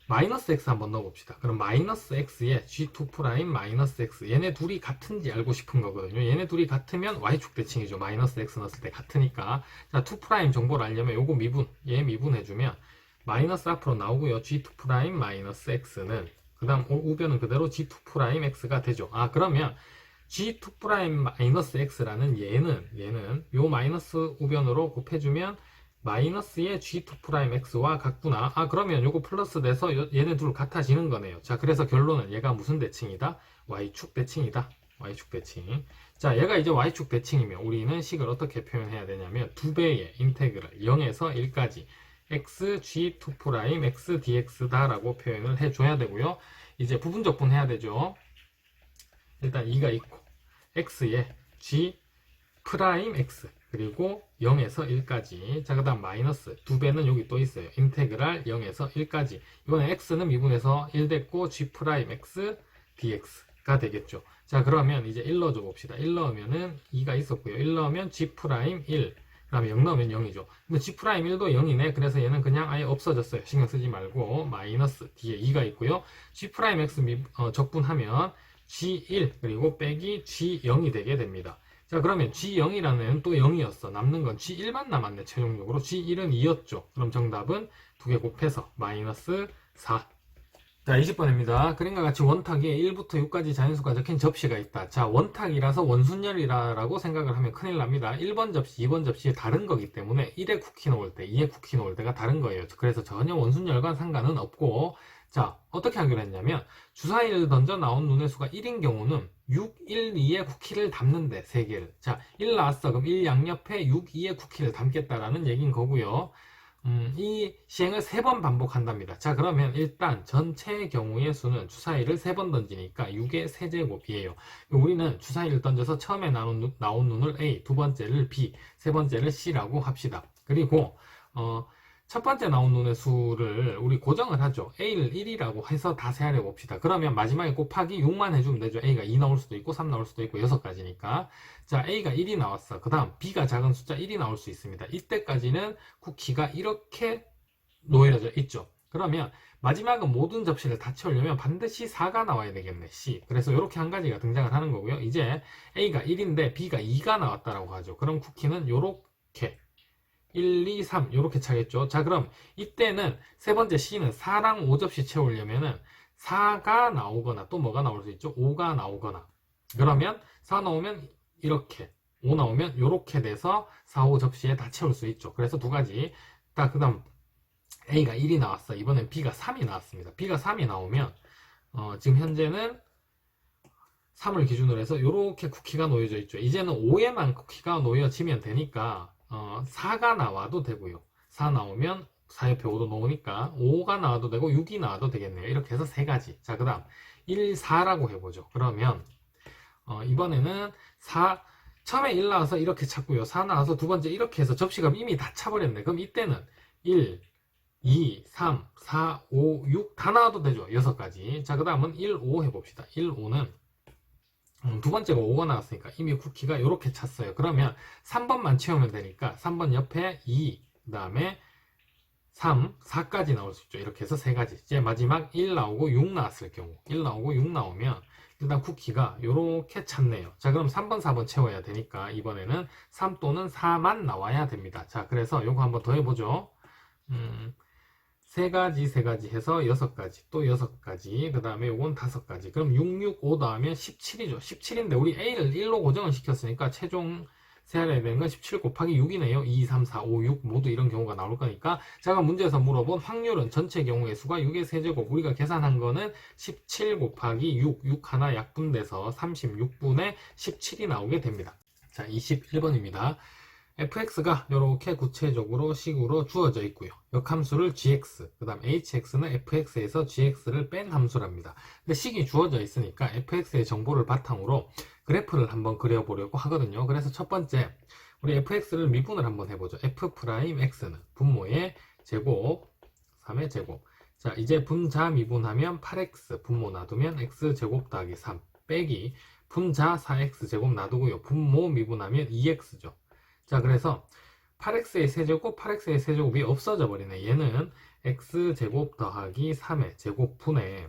마이너스 x 한번 넣어봅시다. 그럼 마이너스 x에 g2' 마이너스 x 얘네 둘이 같은지 알고 싶은 거거든요. 얘네 둘이 같으면 y축 대칭이죠. 마이너스 x 넣었을 때 같으니까. 자 2' 정보를 알려면 요거 얘 미분해주면 마이너스 앞으로 나오고요. g2' 마이너스 x는 그 다음 우변은 그대로 g2'x가 되죠. 그러면 g2' 마이너스 x라는 얘는 요 마이너스 우변으로 곱해주면 마이너스의 g2'x와 같구나. 그러면 요거 플러스 돼서 얘네 둘 같아지는 거네요. 자 그래서 결론은 얘가 무슨 대칭이다? y축 대칭이다. y축 대칭. 자 얘가 이제 y축 대칭이면 우리는 식을 어떻게 표현해야 되냐면 2배의 인테그랄 0에서 1까지 x g2' x dx다 라고 표현을 해줘야 되고요. 이제 부분적분 해야 되죠. 일단 2가 있고 x에 g 프라임 x 그리고 0에서 1까지. 자 그 다음 마이너스 2배는 여기 또 있어요. 인테그랄 0에서 1까지. 이번에 x는 미분해서 1 됐고 g 프라임 x dx가 되겠죠. 자 그러면 이제 1 넣어줘 봅시다. 1 넣으면은 2가 있었고요. 1 넣으면 g 프라임 1 그 다음에 0 넣으면 0이죠. 근데 g 프라임 1도 0이네. 그래서 얘는 그냥 아예 없어졌어요. 신경 쓰지 말고 마이너스 뒤에 2가 있고요. g 프라임 x 적분하면 g1 그리고 빼기 g0이 되게 됩니다. 자 그러면 G0이라는 애는 또 0이었어. 남는 건 G1만 남았네. 최종적으로 G1은 2였죠. 그럼 정답은 2개 곱해서 마이너스 4. 자 20번입니다. 그림과 같이 원탁에 1부터 6까지 자연수가 적힌 접시가 있다. 자 원탁이라서 원순열이라고 생각을 하면 큰일 납니다. 1번 접시, 2번 접시 다른 거기 때문에 1에 쿠키 놓을 때, 2에 쿠키 놓을 때가 다른 거예요. 그래서 전혀 원순열과 상관은 없고, 자 어떻게 하기로 했냐면 주사위를 던져 나온 눈의 수가 1인 경우는 6, 1, 2에 쿠키를 담는데 3개를. 자 1 나왔어. 그럼 1 양옆에 6, 2에 쿠키를 담겠다라는 얘기인 거고요. 이 시행을 3번 반복한답니다. 자 그러면 일단 전체의 경우의 수는 주사위를 3번 던지니까 6의 세제곱이에요. 우리는 주사위를 던져서 처음에 나온 눈을 A, 두 번째를 B, 세 번째를 C라고 합시다. 그리고 첫 번째 나온 눈의 수를 우리 고정을 하죠. A를 1이라고 해서 다 세하려 봅시다. 그러면 마지막에 곱하기 6만 해주면 되죠. A가 2 나올 수도 있고 3 나올 수도 있고 6가지니까. 자 A가 1이 나왔어. 그 다음 B가 작은 숫자 1이 나올 수 있습니다. 이때까지는 쿠키가 이렇게 놓여져 있죠. 그러면 마지막은 모든 접시를 다 채우려면 반드시 4가 나와야 되겠네. C. 그래서 이렇게 한 가지가 등장을 하는 거고요. 이제 A가 1인데 B가 2가 나왔다라고 하죠. 그럼 쿠키는 요렇게 1, 2, 3 이렇게 차겠죠. 자 그럼 이때는 세 번째 C는 4랑 5접시 채우려면은 4가 나오거나 또 뭐가 나올 수 있죠? 5가 나오거나. 그러면 4 나오면 이렇게 5 나오면 이렇게 돼서 4, 5접시에 다 채울 수 있죠. 그래서 두 가지. 그 다음 A가 1이 나왔어. 이번엔 B가 3이 나왔습니다. B가 3이 나오면 지금 현재는 3을 기준으로 해서 이렇게 쿠키가 놓여져 있죠. 이제는 5에만 쿠키가 놓여지면 되니까 4가 나와도 되고요. 4 나오면 4 옆에 5도 놓으니까 5가 나와도 되고 6이 나와도 되겠네요. 이렇게 해서 세 가지. 자, 그 다음 1, 4라고 해보죠. 그러면 이번에는 4 처음에 1 나와서 이렇게 찾고요. 4 나와서 두 번째 이렇게 해서 접시가 이미 다 차버렸네. 그럼 이때는 1, 2, 3, 4, 5, 6 다 나와도 되죠. 6가지. 자, 그 다음은 1, 5 해봅시다. 1, 5는 두 번째가 5가 나왔으니까 이미 쿠키가 이렇게 찼어요. 그러면 3번만 채우면 되니까 3번 옆에 2, 그 다음에 3, 4까지 나올 수 있죠. 이렇게 해서 세 가지. 이제 마지막 1 나오고 6 나왔을 경우 1 나오고 6 나오면 일단 쿠키가 이렇게 찼네요. 자 그럼 3번, 4번 채워야 되니까 이번에는 3 또는 4만 나와야 됩니다. 자 그래서 요거 한번 더 해보죠. 세 가지 해서 6가지, 또 6가지, 그 다음에 요건 5가지. 그럼 6, 6, 5 더하면 17이죠. 17인데 우리 A를 1로 고정을 시켰으니까 최종 세알해야 되는 건 17 곱하기 6이네요. 2, 3, 4, 5, 6 모두 이런 경우가 나올 거니까 제가 문제에서 물어본 확률은 전체 경우의 수가 6의 세제곱, 우리가 계산한 거는 17 곱하기 6 하나 약분돼서 36분의 17이 나오게 됩니다. 자, 21번입니다. fx가 이렇게 구체적으로 식으로 주어져 있고요. 역함수를 gx, 그 다음 hx는 fx에서 gx를 뺀 함수랍니다. 근데 식이 주어져 있으니까 fx의 정보를 바탕으로 그래프를 한번 그려보려고 하거든요. 그래서 첫 번째, 우리 fx를 미분을 한번 해보죠. f'x는 분모의 제곱, 3의 제곱. 자, 이제 분자 미분하면 8x, 분모 놔두면 x제곱 더하기 3, 빼기 분자 4x 제곱 놔두고요. 분모 미분하면 2x죠. 자, 그래서 8x의 세제곱, 8x의 세제곱이 없어져 버리네. 얘는 x제곱 더하기 3의 제곱분의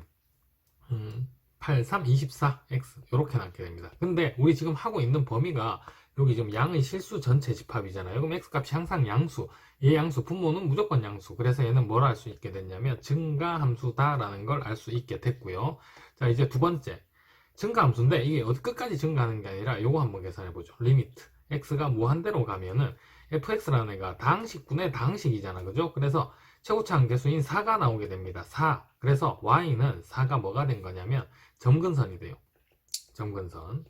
8, 3, 24x 이렇게 남게 됩니다. 근데 우리 지금 하고 있는 범위가 여기 지금 양의 실수 전체 집합이잖아요. 그럼 x값이 항상 양수, 얘 양수, 분모는 무조건 양수. 그래서 얘는 뭘 알 수 있게 됐냐면 증가함수다라는 걸 알 수 있게 됐고요. 자, 이제 두 번째, 증가함수인데 이게 어디 끝까지 증가하는 게 아니라 요거 한번 계산해 보죠. 리미트 x가 무한대로 가면은 fx라는 애가 다항식분의 다항식이잖아, 그죠? 그래서 최고차 함계수인 4가 나오게 됩니다. 4. 그래서 y는 4가 뭐가 된 거냐면 점근선이 돼요. 점근선이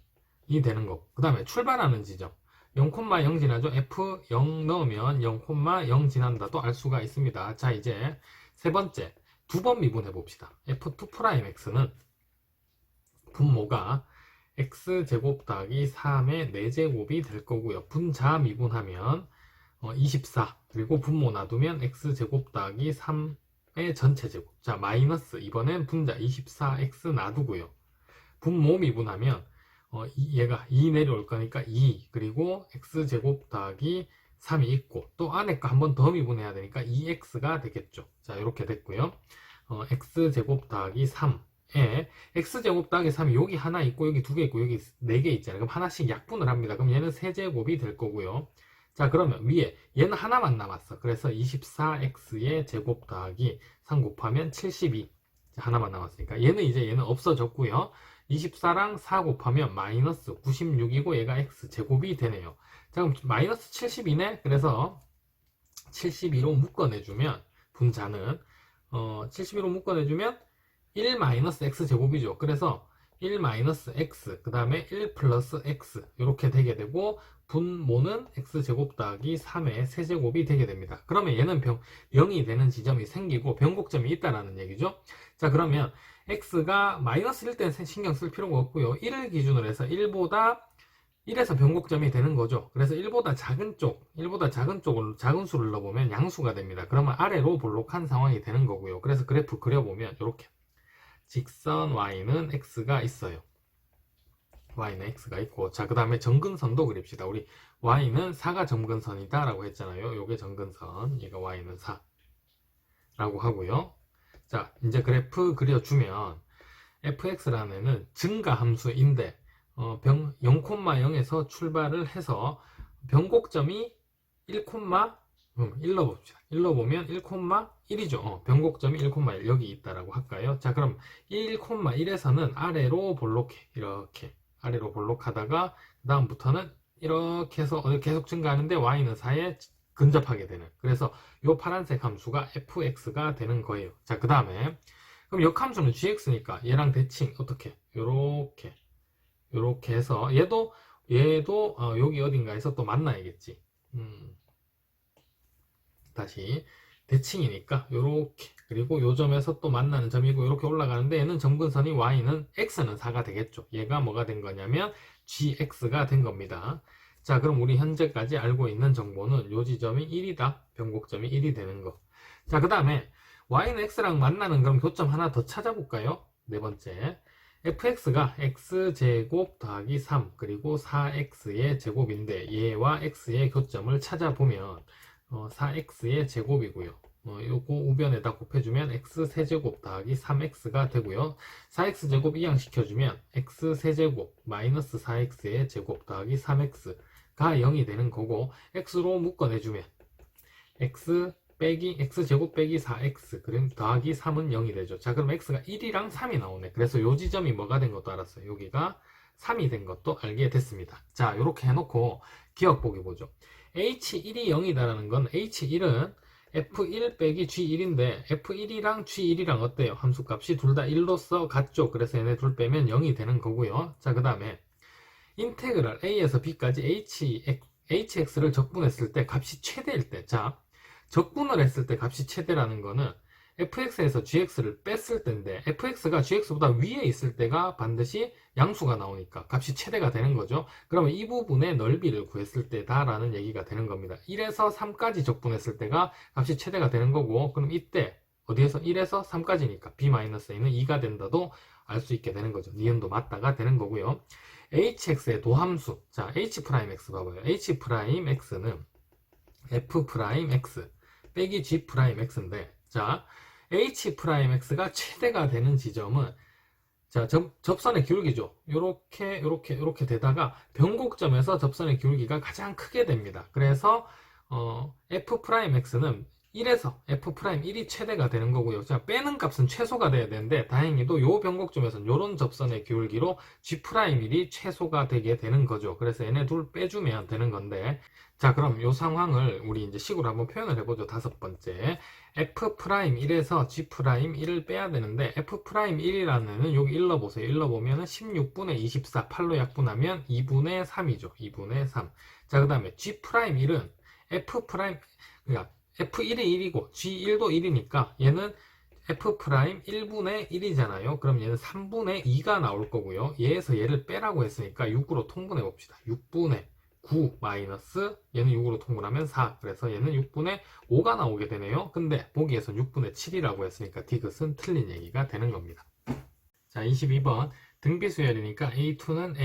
되는 거고, 그 다음에 출발하는 지점 0,0 지나죠. f 0 넣으면 0,0 지난다도 알 수가 있습니다. 자, 이제 세 번째, 두 번 미분해 봅시다. f2'x는 분모가 x제곱 더하기 3의 4제곱이 될 거고요. 분자 미분하면 24, 그리고 분모 놔두면 x제곱 더하기 3의 전체 제곱. 자, 마이너스, 이번엔 분자 24x 놔두고요. 분모 미분하면 얘가 2 내려올 거니까 2, 그리고 x제곱 더하기 3이 있고, 또 안에 거 한 번 더 미분해야 되니까 2x가 되겠죠. 자, 이렇게 됐고요. x제곱 더하기 3 x제곱 더하기 3이 여기 하나 있고 여기 두 개 있고 여기 네 개 있잖아요. 그럼 하나씩 약분을 합니다. 그럼 얘는 세제곱이 될 거고요. 자, 그러면 위에 얘는 하나만 남았어. 그래서 24x의 제곱 더하기 3 곱하면 72. 자, 하나만 남았으니까 얘는 없어졌고요. 24랑 4 곱하면 마이너스 96이고 얘가 x제곱이 되네요. 자, 그럼 마이너스 72네. 그래서 72로 묶어내주면 분자는 72로 묶어내주면 1-x 제곱이죠. 그래서 1-x, 그 다음에 1 플러스 x 이렇게 되게 되고, 분모는 x제곱 더하기 3의 세제곱이 되게 됩니다. 그러면 얘는 0이 되는 지점이 생기고 변곡점이 있다라는 얘기죠. 자, 그러면 x가 마이너스 1 때는 신경 쓸 필요가 없고요. 1을 기준으로 해서 1에서 변곡점이 되는 거죠. 그래서 1보다 작은 쪽을 작은 수를 넣어보면 양수가 됩니다. 그러면 아래로 볼록한 상황이 되는 거고요. 그래서 그래프 그려보면 이렇게 직선 y는 x가 있어요. y는 x가 있고, 자, 그 다음에 점근선도 그립시다. 우리 y는 4가 점근선이다 라고 했잖아요. 요게 점근선, 얘가 y는 4 라고 하고요. 자, 이제 그래프 그려주면 fx라는 애는 증가함수인데 0,0에서 출발을 해서 변곡점이 1 넣어봅시다. 1 넣어보면 1,1이죠. 변곡점이 1,1 여기 있다라고 할까요? 자, 그럼 1,1에서는 아래로 볼록해. 이렇게 아래로 볼록하다가 그 다음부터는 이렇게 해서 계속 증가하는데 y는 4에 근접하게 되는, 그래서 이 파란색 함수가 fx가 되는 거예요. 자, 그 다음에 그럼 역함수는 gx니까 얘랑 대칭 어떻게? 요렇게 해서 얘도 여기 어딘가에서 또 만나야겠지. 다시 대칭이니까 요렇게, 그리고 요 점에서 또 만나는 점이고 이렇게 올라가는데, 얘는 점근선이 y는 x는 4가 되겠죠. 얘가 뭐가 된 거냐면 gx가 된 겁니다. 자, 그럼 우리 현재까지 알고 있는 정보는 요 지점이 1이다. 변곡점이 1이 되는 거. 자, 그 다음에 y는 x랑 만나는 그럼 교점 하나 더 찾아볼까요? 네 번째, fx가 x제곱 더하기 3 그리고 4x의 제곱인데 얘와 x의 교점을 찾아보면 4x의 제곱이고요. 요거 우변에다 곱해주면 x세제곱 더하기 3x가 되고요. 4x제곱 이항시켜주면 x세제곱 마이너스 4x의 제곱 더하기 3x가 0이 되는 거고, x로 묶어내주면 x제곱 빼기 4x 그럼 더하기 3은 0이 되죠. 자, 그럼 x가 1이랑 3이 나오네. 그래서 요 지점이 뭐가 된 것도 알았어요. 여기가 3이 된 것도 알게 됐습니다. 자, 이렇게 해놓고 기억 보기 보죠. H1이 0이다라는 건 H1은 F1 빼기 G1인데 F1이랑 G1이랑 어때요? 함수값이 둘 다 1로서 같죠? 그래서 얘네 둘 빼면 0이 되는 거고요. 자, 그 다음에 인테그랄 A에서 B까지 HX를 적분했을 때 값이 최대일 때, 자, 적분을 했을 때 값이 최대라는 거는 fx에서 gx를 뺐을 때인데 fx가 gx보다 위에 있을 때가 반드시 양수가 나오니까 값이 최대가 되는 거죠. 그러면 이 부분의 넓이를 구했을 때다 라는 얘기가 되는 겁니다. 1에서 3까지 적분했을 때가 값이 최대가 되는 거고, 그럼 이때 어디에서 1에서 3까지니까 b-a는 2가 된다도 알 수 있게 되는 거죠. 니은도 맞다가 되는 거고요. hx의 도함수, 자, h'x 봐봐요. h'x는 f'x 빼기 g'x인데, 자, h'x가 최대가 되는 지점은, 자, 접선의 기울기죠. 요렇게 되다가 변곡점에서 접선의 기울기가 가장 크게 됩니다. 그래서 f'x는 1에서 f'1이 최대가 되는 거고요. 자, 빼는 값은 최소가 돼야 되는데 다행히도 요 변곡점에서는 요런 접선의 기울기로 g'1이 최소가 되게 되는 거죠. 그래서 얘네 둘 빼주면 되는 건데, 자, 그럼 요 상황을 우리 이제 식으로 한번 표현을 해보죠. 다섯 번째, f'1에서 g'1을 빼야 되는데 f'1이라는 애는 여기 일러보세요. 일러보면 16분의 24, 8로 약분하면 2분의 3이죠. 2분의 3. 자, 그 다음에 g'1은 그러니까 f1이 1이고 g1도 1이니까 얘는 f'1분의 1이잖아요. 그럼 얘는 3분의 2가 나올 거고요. 얘에서 얘를 빼라고 했으니까 6으로 통분해 봅시다. 6분의 9 마이너스 얘는 6으로 통분하면 4. 그래서 얘는 6분의 5가 나오게 되네요. 근데 보기에선 6분의 7이라고 했으니까 디귿은 틀린 얘기가 되는 겁니다. 자, 22번 등비수열이니까 A2는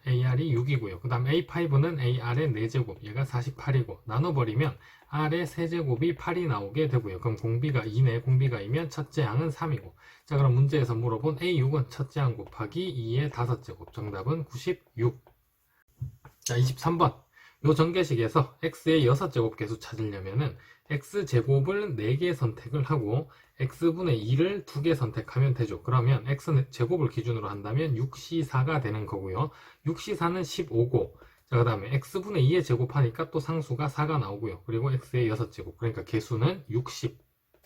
AR이 6이고요. 그 다음 A5는 AR의 4제곱, 얘가 48이고 나눠버리면 R의 세제곱이 8이 나오게 되고요. 그럼 공비가 2네. 공비가 2면 첫째 항은 3이고, 자, 그럼 문제에서 물어본 A6은 첫째 항 곱하기 2의 5제곱, 정답은 96. 자, 23번 요 전개식에서 x의 6제곱 계수 찾으려면은 x제곱을 4개 선택을 하고 x분의 2를 2개 선택하면 되죠. 그러면 x제곱을 기준으로 한다면 6c4가 되는 거고요. 6c4는 15고, 자, 그 다음에 x분의 2에 제곱하니까 또 상수가 4가 나오고요. 그리고 x의 6제곱, 그러니까 개수는 60.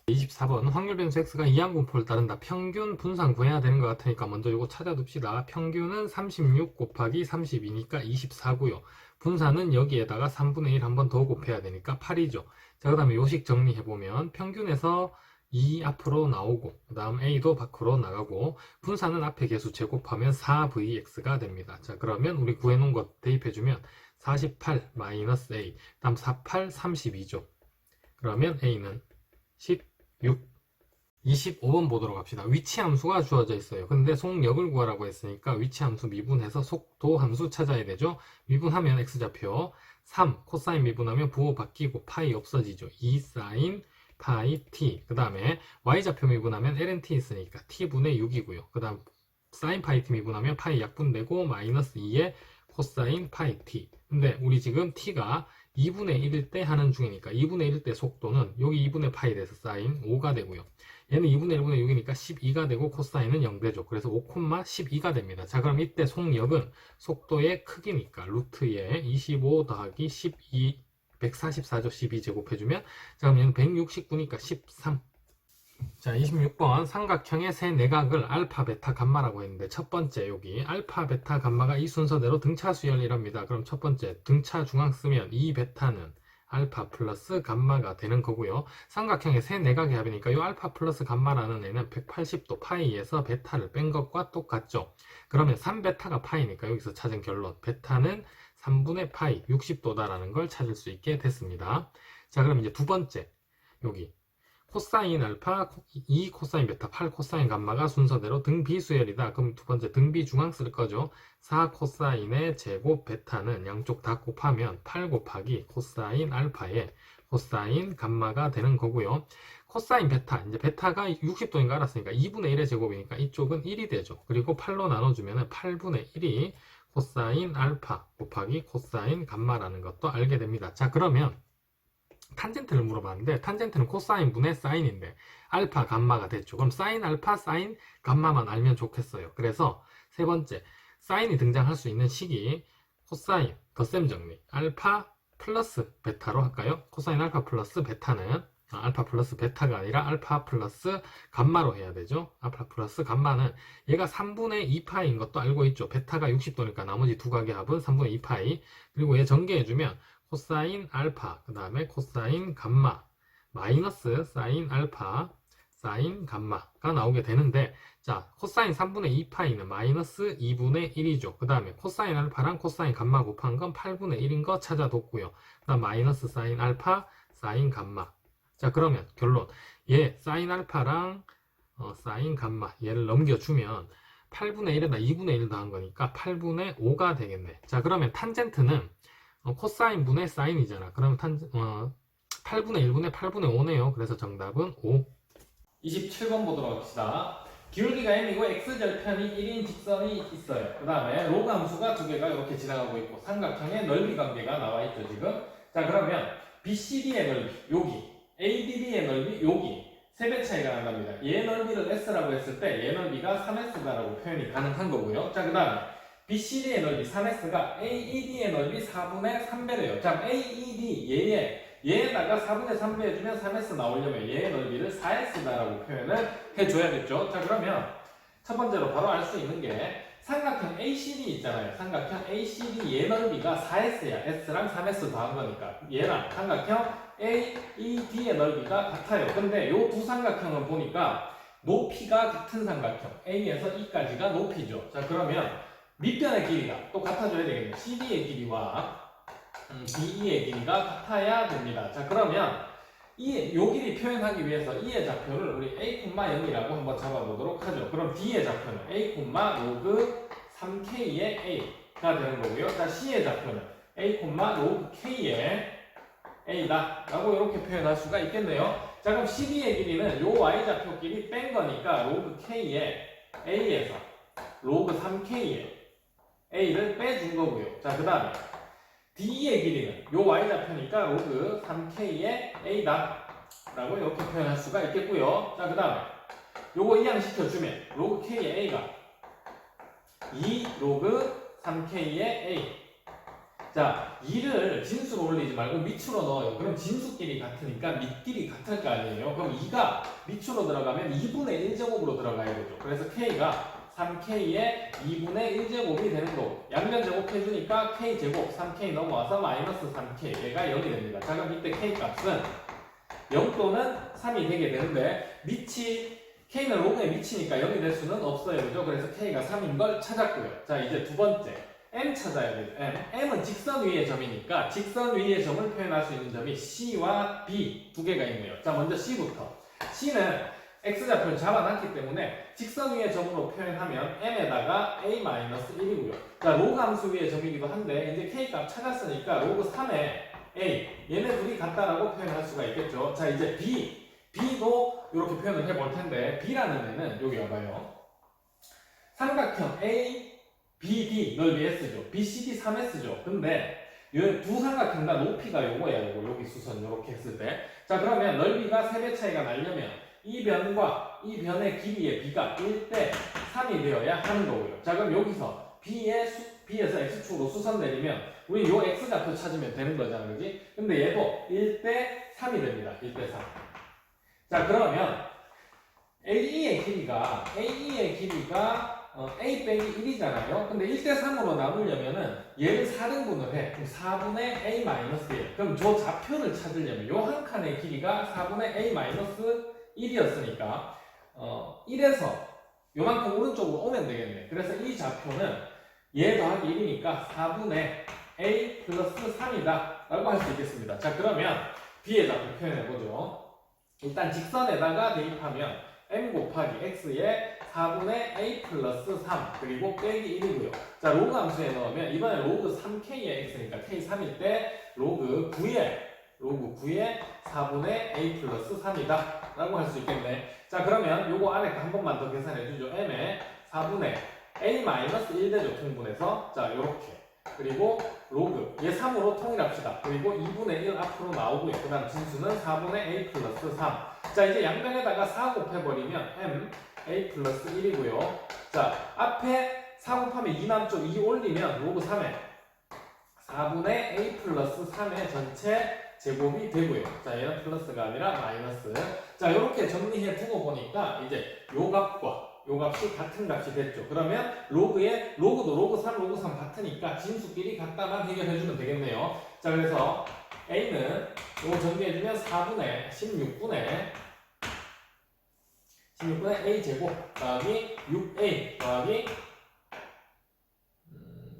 24번 확률 변수 x가 이항분포를 따른다. 평균 분산 구해야 되는 것 같으니까 먼저 이거 찾아둡시다. 평균은 36 곱하기 32니까 24고요. 분산은 여기에다가 3분의 1 한 번 더 곱해야 되니까 8이죠. 자, 그 다음에 요식 정리해보면 평균에서 2 앞으로 나오고, 그 다음 a도 밖으로 나가고, 분산은 앞에 개수 제곱하면 4vx가 됩니다. 자, 그러면 우리 구해놓은 것 대입해주면 48 마이너스 a, 다음 48, 32죠. 그러면 a는 16. 25번 보도록 합시다. 위치 함수가 주어져 있어요. 근데 속력을 구하라고 했으니까 위치 함수 미분해서 속도 함수 찾아야 되죠. 미분하면 x좌표 3, 코사인 미분하면 부호 바뀌고 파이 없어지죠. 2 사인 파이 t. 그 다음에 y좌표 미분하면 ln t 있으니까 t분의 6이고요. 그 다음 사인 파이 t 미분하면 파이 약분되고 마이너스 2의 코사인 파이 t. 근데 우리 지금 t가 2분의 1일 때 하는 중이니까 2분의 1일 때 속도는 여기 2분의 파이 돼서 사인 5가 되고요. 얘는 2분의 1분의 6이니까 12가 되고 코사인은 0되죠. 그래서 5,12가 됩니다. 자, 그럼 이때 속력은 속도의 크기니까 루트에 25 더하기 12, 144죠. 12 제곱해주면, 자, 그럼 얘는 169니까 13. 자, 26번 삼각형의 세 내각을 알파, 베타, 감마라고 했는데 첫 번째 여기 알파, 베타, 감마가 이 순서대로 등차 수열이랍니다. 그럼 첫 번째 등차 중앙 쓰면 이 베타는 알파 플러스 감마가 되는 거고요. 삼각형의 세 내각의 합이니까 이 알파 플러스 감마라는 애는 180도 파이에서 베타를 뺀 것과 똑같죠. 그러면 3베타가 파이니까 여기서 찾은 결론 베타는 3분의 파이 60도다라는 걸 찾을 수 있게 됐습니다. 자, 그럼 이제 두 번째 여기 코사인 알파, 2 코사인 베타, 8 코사인 감마가 순서대로 등비수열이다. 그럼 두 번째 등비 중앙 쓸 거죠. 4 코사인의 제곱 베타는 양쪽 다 곱하면 8 곱하기 코사인 알파의 코사인 감마가 되는 거고요. 코사인 베타, 이제 베타가 60도인 거 알았으니까 2분의 1의 제곱이니까 이쪽은 1이 되죠. 그리고 8로 나눠주면 8분의 1이 코사인 알파 곱하기 코사인 감마라는 것도 알게 됩니다. 자, 그러면 탄젠트를 물어봤는데 탄젠트는 코사인 분의 사인인데 알파 감마가 됐죠. 그럼 사인 알파 사인 감마만 알면 좋겠어요. 그래서 세 번째 사인이 등장할 수 있는 식이 코사인, 덧셈 정리, 알파 플러스 베타로 할까요? 코사인 알파 플러스 베타는 알파 플러스 베타가 아니라 알파 플러스 감마로 해야 되죠. 알파 플러스 감마는 얘가 3분의 2파이인 것도 알고 있죠. 베타가 60도니까 나머지 두 각의 합은 3분의 2파이. 그리고 얘 전개해주면 코사인 알파, 그 다음에 코사인 감마, 마이너스 사인 알파, 사인 감마가 나오게 되는데, 자, 코사인 3분의 2파이는 마이너스 2분의 1이죠. 그 다음에 코사인 알파랑 코사인 감마 곱한 건 8분의 1인 거 찾아뒀고요. 그 다음 마이너스 사인 알파, 사인 감마. 자, 그러면 결론. 얘 사인 알파랑 사인 감마 얘를 넘겨주면 8분의 1에다 2분의 1 더한 거니까 8분의 5가 되겠네. 자, 그러면 탄젠트는 코사인 분의 사인이잖아. 그러면 8분의 1분의 8분의 5네요. 그래서 정답은 5. 27번 보도록 합시다. 기울기가 m이고 x절편이 1인 직선이 있어요. 그 다음에 로그 함수가 두 개가 이렇게 지나가고 있고 삼각형의 넓이 관계가 나와 있죠, 지금. 자, 그러면 BCD의 넓이, 여기. ADB의 넓이, 여기. 3배 차이가 난답니다. 얘 넓이를 S라고 했을 때 얘 넓이가 3S다라고 표현이 가능한 거고요. 자, 그 다음에 BCD의 넓이 3S가 AED의 넓이 4분의 3배래요. 자, AED, 얘에다가 4분의 3배 해주면 3S 나오려면 얘의 넓이를 4S다라고 표현을 해줘야겠죠. 자, 그러면 첫 번째로 바로 알 수 있는 게 삼각형 ACD 있잖아요. 삼각형 ACD 얘 넓이가 4S야. S랑 3S 더한 거니까. 얘랑 삼각형 AED의 넓이가 같아요. 근데 요 두 삼각형을 보니까 높이가 같은 삼각형. A에서 E까지가 높이죠. 자, 그러면 밑변의 길이가 또 같아져야 되겠네요. CD의 길이와 BE의 길이가 같아야 됩니다. 자, 그러면 요 길이 표현하기 위해서 E의 좌표를 우리 A,0이라고 한번 잡아보도록 하죠. 그럼 D의 좌표는 A, 로그 3K의 A가 되는 거고요. 자, C의 좌표는 A, 로그 K의 A다 라고 이렇게 표현할 수가 있겠네요. 자, 그럼 CD의 길이는 요 Y좌표 길이 뺀 거니까 로그 K의 A에서 로그 3K의 A를 빼준 거고요. 자, 그 다음에 D의 길이는 요 Y좌표니까 로그 3K의 A다 라고 이렇게 표현할 수가 있겠고요. 자, 그 다음에 요거 이항시켜주면 로그 K의 A가 2 로그 3K의 A. 자, 2를 진수로 올리지 말고 밑으로 넣어요. 그럼 진수끼리 같으니까 밑끼리 같을 거 아니에요. 그럼 2가 밑으로 들어가면 2분의 1제곱으로 들어가야 되죠. 그래서 K가 3K의 2분의 1제곱이 되는 거고, 양변 제곱해주니까 K제곱 3K 넘어와서 마이너스 3K 얘가 0이 됩니다. 자, 그럼 이때 K 값은 0 또는 3이 되게 되는데 K는 로그의 미치니까 0이 될 수는 없어요. 그죠? 그래서 K가 3인 걸 찾았고요. 자, 이제 두 번째 M 찾아야 돼요. M은 직선 위의 점이니까 직선 위의 점을 표현할 수 있는 점이 C와 B 두 개가 있네요. 자, 먼저 C부터. C는 X좌표를 잡아놨기 때문에 직선 위의 점으로 표현하면 M에다가 A-1이고요. 자, 로그 함수 위의 점이기도 한데 이제 K 값 찾았으니까 로그 3의 A 얘네 둘이 같다라고 표현할 수가 있겠죠. 자, 이제 B도 이렇게 표현을 해볼 텐데 B라는 애는 여기 와봐요. 삼각형 A, BD 넓이 S죠. BCD 3S죠. 근데 이 두 삼각형 다 높이가 요거야. 여기 수선 이렇게 했을 때. 자, 그러면 넓이가 3배 차이가 나려면 이 변과 이 변의 길이의 B가 1대 3이 되어야 하는 거고요. 자, 그럼 여기서 B에서 X축으로 수선 내리면 우리 요 X좌표 찾으면 되는 거잖아, 그지? 근데 얘도 1대 3이 됩니다. 1대 3. 자, 그러면 AE의 길이가 A 빼기 1이잖아요. 근데 1대3으로 나누려면은 얘를 4등분을 해. 그럼 4분의 A-1. 그럼 저 좌표를 찾으려면 요 한 칸의 길이가 4분의 A-1이었으니까 1에서 요만큼 오른쪽으로 오면 되겠네. 그래서 이 좌표는 얘 더하기 1이니까 4분의 A 플러스 3이다 라고 할 수 있겠습니다. 자, 그러면 B의 좌표 표현해보죠. 일단 직선에다가 대입하면 M 곱하기 X에 4분의 A 플러스 3 그리고 빼기 1이고요. 자, 로그 함수에 넣으면 이번에 로그 3K의 X니까 K3일 때 로그 9의 4분의 A 플러스 3이다 라고 할 수 있겠네. 자, 그러면 요거 안에 한 번만 더 계산해주죠. M에 4분의 A-1 되죠. 통분해서. 자, 요렇게. 그리고 로그 얘 3으로 통일합시다. 그리고 2분의 1 앞으로 나오고요. 그 다음 진수는 4분의 A 플러스 3. 자, 이제 양변에다가 4 곱해버리면 M A 플러스 1이고요. 자, 앞에 4 곱하면 2 남쪽 2 올리면 로그 3의 4분의 a 플러스 3의 전체 제곱이 되고요. 자, 얘는 플러스가 아니라 마이너스. 자, 이렇게 정리해 두고 보니까 이제 요 값과 요 값이 같은 값이 됐죠. 그러면 로그도 로그 3, 로그 3 같으니까 진수끼리 같다만 해결해주면 되겠네요. 자, 그래서 a는 요거 정리해주면 4분의 16분의 a 제곱 더하기 6a 더하기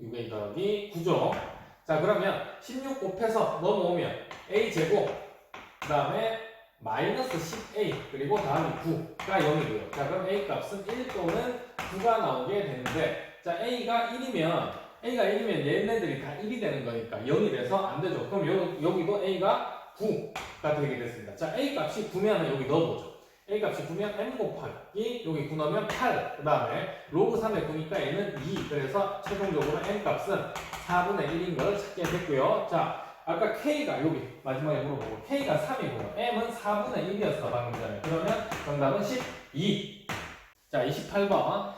6a 더하기 9죠. 자, 그러면 16 곱해서 넘어오면 a 제곱 그 다음에 마이너스 10a 그리고 다음이 9가 0이고요. 자, 그럼 a 값은 1 또는 9가 나오게 되는데, 자, a가 1이면 얘네들이 다 1이 되는 거니까 0이 돼서 안 되죠. 그럼 여기도 a가 9가 되게 됐습니다. 자, a 값이 9면 여기 넣어보죠. a 값이 9면 m 곱하기 여기 9 넣으면 8, 그 다음에 로그 3에 9니까 얘는 2, 그래서 최종적으로 m 값은 4분의 1인 걸 찾게 됐고요. 자, 아까 k가 여기 마지막에 물어보고 k가 3이고요. m은 4분의 1이었어 방금 전에. 그러면 정답은 12. 자, 28번.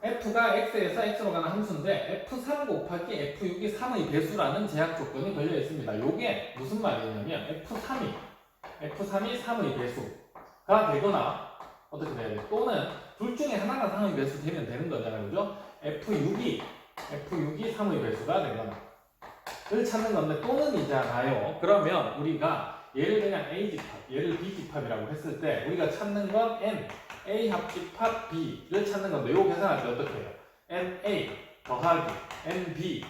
f가 x에서 x로 가는 함수인데 f3 곱하기 f6이 3의 배수라는 제약 조건이 걸려 있습니다. 요게 무슨 말이냐면 f3이 3의 배수가 되거나 어떻게 돼야 돼? 또는 둘 중에 하나가 3의 배수 되면 되는 거잖아요. 그죠? f6이 3의 배수가 되거나 를 찾는 건데, 또는 이잖아요. 그러면 우리가 얘를 그냥 A집합, 얘를 B집합이라고 했을 때 우리가 찾는 건 N, A 합집합 B를 찾는 건데, 이거 계산할 때 어떻게 해요? NA 더하기 NB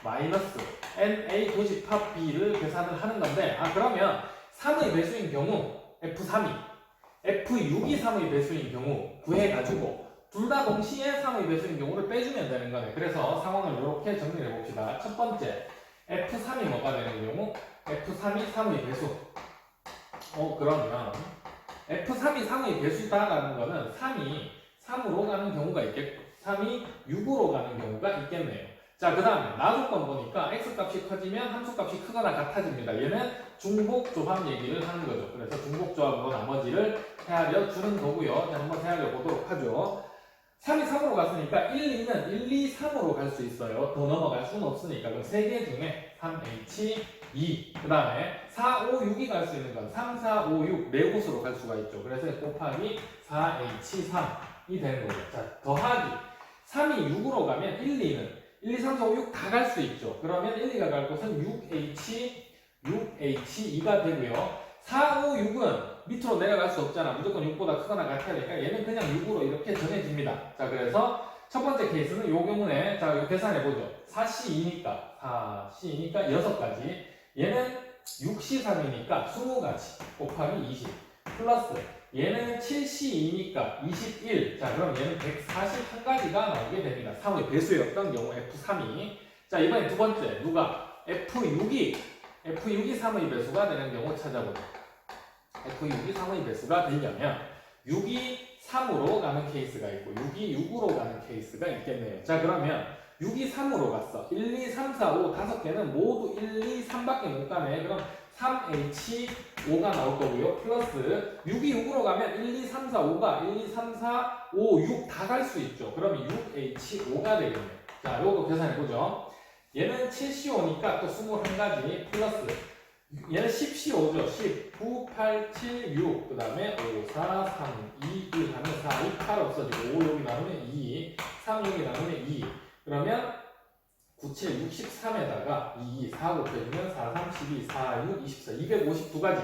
마이너스 NA 도집합 B를 계산을 하는 건데, 그러면 3의 배수인 경우 F3이 F6이 3의 배수인 경우 구해가지고 둘 다 동시에 3의 배수인 경우를 빼주면 되는 거네. 그래서 상황을 이렇게 정리해 봅시다. 첫 번째, F3이 뭐가 되는 경우? F3이 3의 배수. 그러면 F3이 3의 배수다라는 거는 3이 3으로 가는 경우가 있겠고 3이 6으로 가는 경우가 있겠네요. 자, 그 다음에 나조건 보니까 x값이 커지면 함수값이 크거나 같아집니다. 얘는 중복조합 얘기를 하는 거죠. 그래서 중복조합으로 나머지를 헤아려 주는 거고요. 자, 한번 헤아려 보도록 하죠. 3이 3으로 갔으니까 1, 2는 1, 2, 3으로 갈 수 있어요. 더 넘어갈 수는 없으니까. 그럼 3개 중에 3H, 2. 그 다음에 4, 5, 6이 갈 수 있는 건 3, 4, 5, 6 네 곳으로 갈 수가 있죠. 그래서 곱하기 4H, 3이 되는 거죠. 자, 더하기 3이 6으로 가면 1, 2는 1, 2, 3, 4, 5, 6 다 갈 수 있죠. 그러면 1, 2가 갈 곳은 6H2가 되고요. 4, 5, 6은 밑으로 내려갈 수 없잖아. 무조건 6보다 크거나 같아야 되니까 얘는 그냥 6으로 이렇게 정해집니다. 자, 그래서 첫 번째 케이스는 이 경우에 자, 이거 계산해보죠. 4C2니까 6가지. 얘는 6C3이니까 20가지 곱하기 20 플러스 얘는 7C2니까 21. 자, 그럼 얘는 141가지가 나오게 됩니다. 3의 배수였던 경우 F3이. 자, 이번에 두 번째 누가 F6이 3의 배수가 되는 경우 찾아보죠. F6이 3의 배수가 되려면 6이 3으로 가는 케이스가 있고 6이 6으로 가는 케이스가 있겠네요. 자, 그러면 6이 3으로 갔어. 1, 2, 3, 4, 5 다섯 개는 모두 1, 2, 3밖에 못 가네. 그럼 3H5가 나올 거고요. 플러스 6이 6으로 가면 1, 2, 3, 4, 5가 1, 2, 3, 4, 5, 6 다 갈 수 있죠. 그러면 6H5가 되겠네요. 자, 요거 계산해보죠. 얘는 7CO5니까 또 21가지 플러스 얘는 10CO5죠. 10, 9, 8, 7, 6. 그 다음에 5, 4, 3, 2, 1 하면 4, 2, 8 없어지고 5 여기 나누면 2, 3 여기 나누면 2. 그러면 9, 7, 63에다가 2, 4 곱해주면 4, 3, 12, 4, 6, 24, 252가지.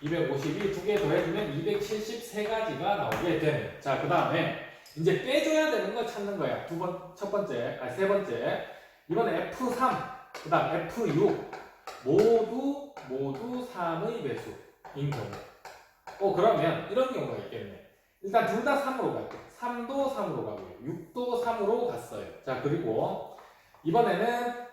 252 두 개 더해주면 273가지가 나오게 되네. 자, 그 다음에 이제 빼줘야 되는 걸 찾는 거야. 세 번째. 이번에 F3, 그 다음 F6 모두 3의 배수인 경우. 그러면 이런 경우가 있겠네. 일단 둘 다 3으로 갈게요. 3도 3으로 가고요. 6도 3으로 갔어요. 자, 그리고 이번에는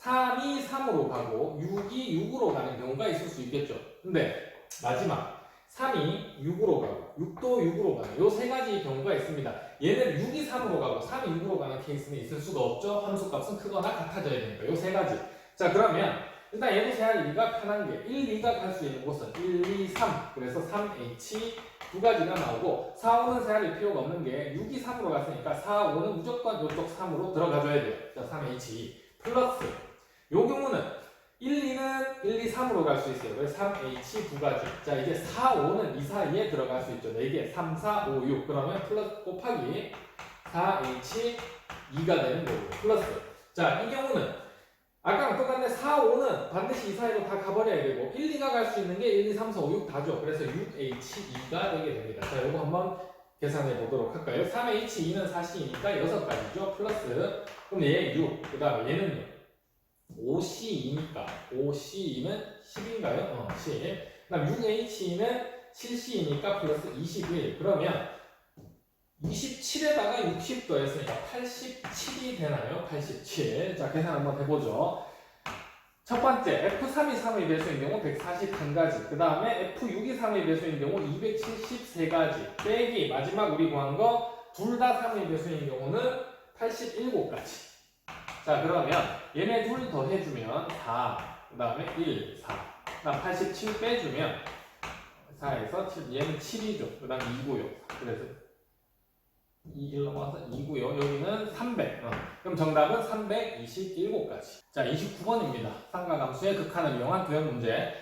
3이 3으로 가고 6이 6으로 가는 경우가 있을 수 있겠죠. 근데 마지막 3이 6으로 가고 6도 6으로 가는 요 세 가지 경우가 있습니다. 얘는 6이 3으로 가고 3이 6으로 가는 케이스는 있을 수가 없죠. 함수값은 크거나 같아져야 되니까 요 세 가지. 자, 그러면 일단 얘도 세하기가 편한 게 1, 2가 갈 수 있는 곳은 1, 2, 3. 그래서 3H, 두 가지가 나오고 4, 5는 세할 필요가 없는 게 6이 3으로 갔으니까 4, 5는 무조건 이쪽 3으로 들어가줘야 돼요. 자, 3H2 플러스 요 경우는 1, 2는 1, 2, 3으로 갈 수 있어요. 그래서 3H 두 가지. 자, 이제 4, 5는 이 사이에 들어갈 수 있죠. 4개. 3, 4, 5, 6. 그러면 플러스 곱하기 4H2가 되는 거고요. 플러스. 자, 이 경우는 아까랑 똑같네. 4, 5는 반드시 이 사이로 다 가버려야 되고 1, 2가 갈 수 있는 게 1, 2, 3, 4, 5, 6 다죠. 그래서 6H2가 되게 됩니다. 자, 이거 한번 계산해 보도록 할까요? 3H2는 4C이니까 6가지죠. 플러스 그럼 얘 6. 그 다음에 얘는요. 5C2니까 5C2는 10인가요? 10. 그 다음 6H2는 7C이니까 플러스 21. 그러면 27에다가 60 더했으니까 87이 되나요? 87. 자, 계산 한번 해보죠. 첫 번째, F3이 3의 배수인 경우 141가지. 그 다음에 F6이 3의 배수인 경우 273가지. 빼기, 마지막 우리 구한 거, 둘 다 3의 배수인 경우는 87가지. 자, 그러면 얘네 둘 더해주면 4, 그 다음에 1, 4. 그 다음 87 빼주면 4에서 7, 얘는 7이죠. 그 다음 2고요. 그래서 1 넘어가서 2고요. 여기는 300. 그럼 정답은 327가지. 자, 29번입니다. 삼각함수의 극한을 이용한 도형 문제.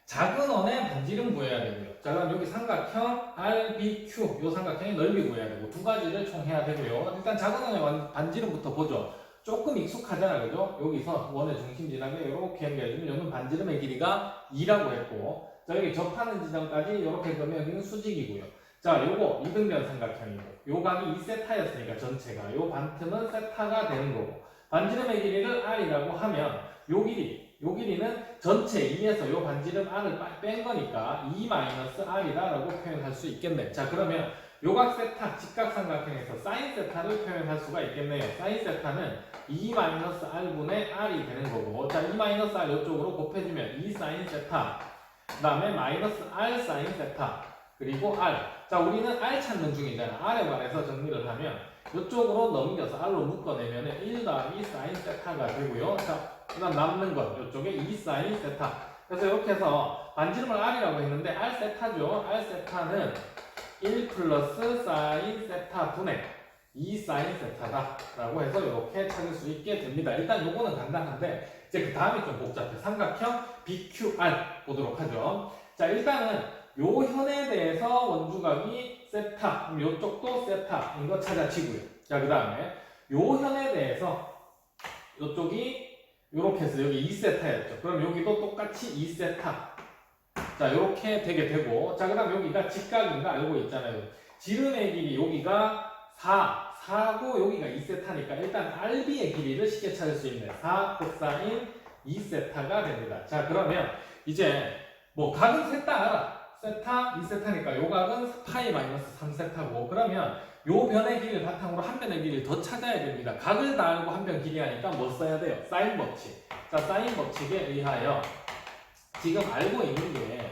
작은 원의 반지름 구해야 되고요. 자, 그럼 여기 삼각형 RBQ, 요 삼각형의 넓이 구해야 되고 두 가지를 총 해야 되고요. 일단 작은 원의 반지름부터 보죠. 조금 익숙하잖아요, 그죠? 여기서 원의 중심지랑에 이렇게 연결해주면 여기는 반지름의 길이가 2라고 했고, 자, 여기 접하는 지점까지 이렇게 그러면 여기는 수직이고요. 자, 요거 이등변 삼각형이고, 요 각이 2세타였으니까 전체가, 요 반틈은 세타가 되는 거고, 반지름의 길이를 r이라고 하면 요 길이는 전체 2에서 요 반지름 r을 뺀 거니까 2-r이다라고 표현할 수 있겠네. 자, 그러면 요각 세타, 직각삼각형에서 사인 세타를 표현할 수가 있겠네요. 사인 세타는 2-r분의 r이 되는 거고, 자, 2-r 이쪽으로 곱해주면 2 사인 세타, 그 다음에 마이너스 r 사인 세타, 그리고 r. 자, 우리는 r 찾는 중이잖아. r에 관해서 정리를 하면 이쪽으로 넘겨서 r로 묶어내면 1 더하기 사인 세타가 되고요. 자, 그 다음 남는 것, 이쪽에 2 사인 세타. 그래서 이렇게 해서 반지름을 r이라고 했는데 r 세타죠. r 세타는 1 플러스 사인 세타 분의 2 사인 세타다 라고 해서 이렇게 찾을 수 있게 됩니다. 일단 요거는 간단한데 이제 그 다음이 좀 복잡해. 삼각형 BQR 보도록 하죠. 자, 일단은 요 현에 대해서 원주각이 세타, 그럼 요쪽도 세타, 이거 찾아지고요. 자, 그 다음에 요 현에 대해서 요쪽이 요렇게 해서 여기 2세타였죠. 그럼 여기도 똑같이 2세타. 자, 이렇게 되게 되고, 자, 그 다음 여기가 직각인가 알고 있잖아요. 지름의 길이 여기가 4고 여기가 2세타니까 일단 RB의 길이를 쉽게 찾을 수 있는 4 코사인 2세타가 됩니다. 자, 그러면 이제 뭐 각은 셋 다 알아. 세타, 2세타니까 요 각은 파이 마이너스 3세타고, 그러면 요 변의 길이를 바탕으로 한 변의 길이를 더 찾아야 됩니다. 각을 다 알고 한 변 길이 하니까 뭐 써야 돼요? 사인 법칙. 자, 사인 법칙에 의하여 지금 알고 있는 게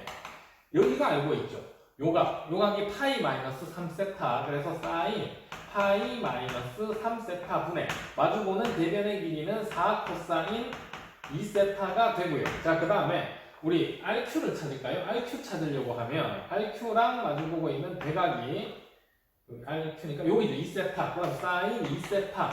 여기가 알고 있죠. 요각이 파이 마이너스 3세타. 그래서 사인 파이 마이너스 3세타 분의 마주보는 대변의 길이는 4 코사인 2세타가 되고요. 자, 그 다음에 우리 RQ를 찾을까요? RQ 찾으려고 하면 RQ랑 마주보고 있는 대각이 RQ니까 여기죠. 2세타. 그럼 사인 2세타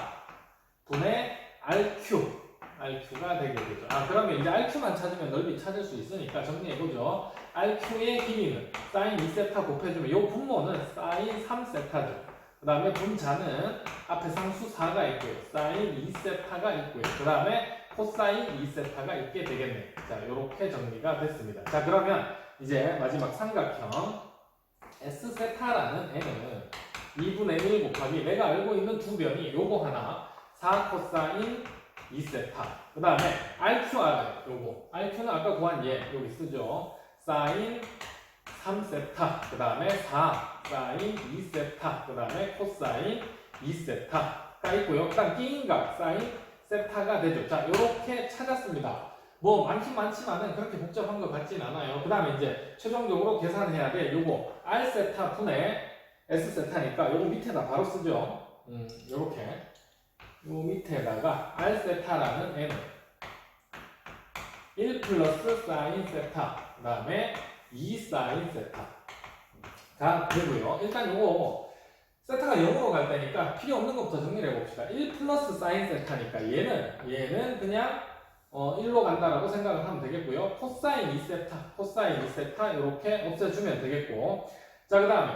분의 RQ가 되게 되죠. 아, 그러면 이제 RQ만 찾으면 넓이 찾을 수 있으니까 정리해보죠. RQ의 길이는 사인 2세타 곱해주면 이 분모는 사인 3세타죠. 그 다음에 분자는 앞에 상수 4가 있고요. 사인 2세타가 있고요. 그 다음에 코사인 2세타가 있게 되겠네요. 자, 이렇게 정리가 됐습니다. 자, 그러면 이제 마지막 삼각형 S세타라는 애는 2분의 1 곱하기 내가 알고 있는 두 변이 요거 하나 4 코사인 2세타. 그 다음에 RQ 알아요. 요거. RQ는 아까 구한 얘 여기 쓰죠. 사인 3세타. 그 다음에 4 사인 2세타. 그 다음에 코사인 2세타가 있고요. 그 다음 끼인각 사인 세타가 되죠. 자, 요렇게 찾았습니다. 뭐 많긴 많지만은 그렇게 복잡한 것 같진 않아요. 그 다음에 이제 최종적으로 계산해야 돼. 요거 R세타 분의 S세타니까 요거 밑에다 바로 쓰죠. 요렇게 요 밑에다가 R세타라는 N은 1 플러스 사인 세타, 그 다음에 2 사인 세타 다 되고요. 일단 요거 세타가 0으로 갈 때니까 필요 없는 것부터 정리를 해봅시다. 1 플러스 사인 세타니까 얘는 그냥 1로 간다라고 생각을 하면 되겠고요. 코사인 2세타 이렇게 없애주면 되겠고, 자 그 다음에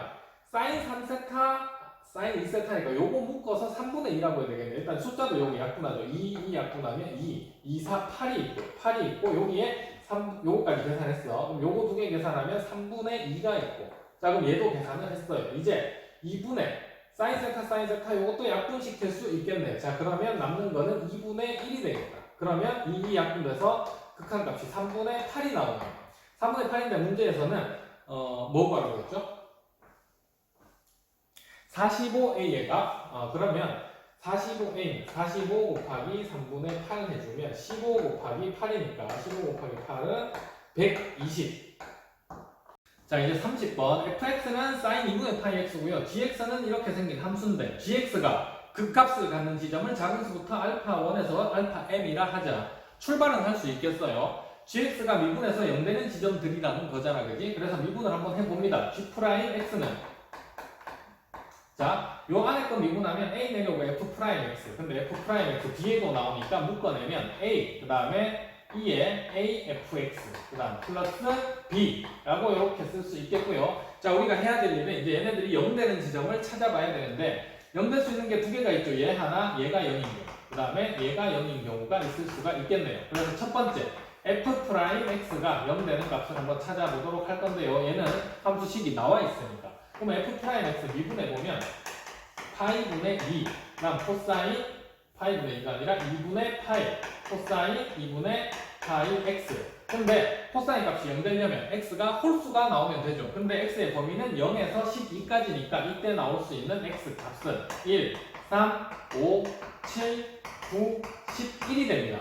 사인 3세타 사인 2세타니까 요거 묶어서 3분의 2라고 해야 되겠네. 일단 숫자도 여기 약분하죠. 2 약분하면 2, 4, 8이 있고 여기에 요거까지 계산했어. 그럼 요거 두 개 계산하면 3분의 2가 있고, 자 그럼 얘도 계산을 했어요. 이제 2분의 사인 세타 요것도 약분시킬 수 있겠네. 자 그러면 남는 거는 2분의 1이 되겠다. 그러면 2 약분돼서 극한값이 3분의 8이 나오네요. 3분의 8인데 문제에서는 뭐 구하라고 했죠? 45a의 값. 그러면 45a 45 곱하기 3분의 8 해주면 15 곱하기 8이니까 15 곱하기 8은 120. 자 이제 30번 fx는 sin 2분의 파이 x고요. gx는 이렇게 생긴 함수인데 gx가 극값을 갖는 지점을 작은 수부터 알파 1에서 알파 m이라 하자. 출발은 할 수 있겠어요. gx가 미분해서 0 되는 지점들이라는 거잖아, 그지? 그래서 미분을 한번 해봅니다. g'x는 자, 요 안에 거 미분하면 a 내려오고 f'x. 근데 f'x 뒤에도 나오니까 묶어내면 a 그 다음에 2에 afx 그 다음 플러스 b 라고 이렇게 쓸 수 있겠고요. 자, 우리가 해야 될 일은 이제 얘네들이 0 되는 지점을 찾아봐야 되는데 0 될 수 있는 게 두 개가 있죠. 얘 하나, 얘가 0인 경우. 그 다음에 얘가 0인 경우가 있을 수가 있겠네요. 그래서 첫 번째 f'x가 0 되는 값을 한번 찾아보도록 할 건데요. 얘는 함수식이 나와 있으니까. 그럼 f'x 미분해보면 파이분의 2, 그다음 코사인 파이분의 2가 아니라 2분의 파이, 코사인 2분의 파이 x. 근데 코사인 값이 0 되려면 x가 홀수가 나오면 되죠. 근데 x의 범위는 0에서 12까지니까 이때 나올 수 있는 x 값은 1, 3, 5, 7, 9, 11이 됩니다.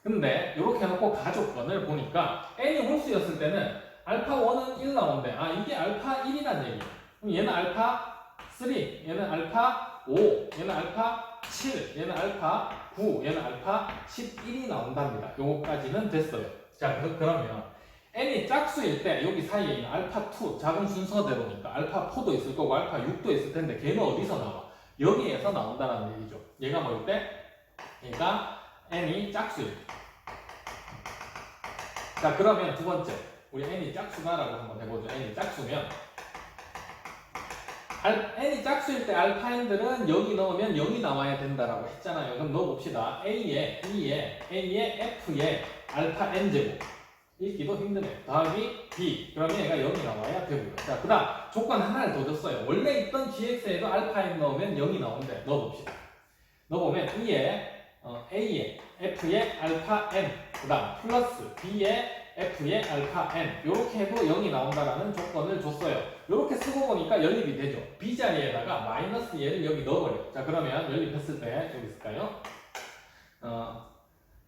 근데 이렇게 해놓고 가조건을 보니까 n이 홀수였을 때는 알파 1은 1 나오는데 이게 알파 1이란 얘기예요. 그럼 얘는 알파 3, 얘는 알파 5, 얘는 알파 7, 얘는 알파 9, 얘는 알파 11이 나온답니다. 요거까지는 됐어요. 자, 그러면 n이 짝수일 때 여기 사이에 있는 알파 2 작은 순서대로니까 알파 4도 있을 거고 알파 6도 있을 텐데 걔는 어디서 나와? 여기에서 나온다는 얘기죠. 얘가 뭐일 때? 얘가 n이 짝수일 때. 자, 그러면 두 번째 우리 n이 짝수다라고 한번 해보죠. n이 짝수면 n이 짝수일 때 알파인들은 여기 넣으면 0이 나와야 된다라고 했잖아요. 그럼 넣어봅시다. A에, B에, A에, F에 알파 n제곱. 읽기도 힘드네. 더하기 B. 그러면 얘가 0이 나와야 되고요. 자, 그 다음 조건 하나를 더 줬어요. 원래 있던 gx에도 알파 n 넣으면 0이 나오는데 넣어봅시다. 넣어보면 E에, A에, F에 알파 n. 그 다음 플러스 B에 F에 알파 n 이렇게 해도 0이 나온다라는 조건을 줬어요. 이렇게 쓰고 보니까 연립이 되죠. B 자리에다가 마이너스 얘를 여기 넣어버려요. 자, 그러면 연립했을 때 여기 있을까요?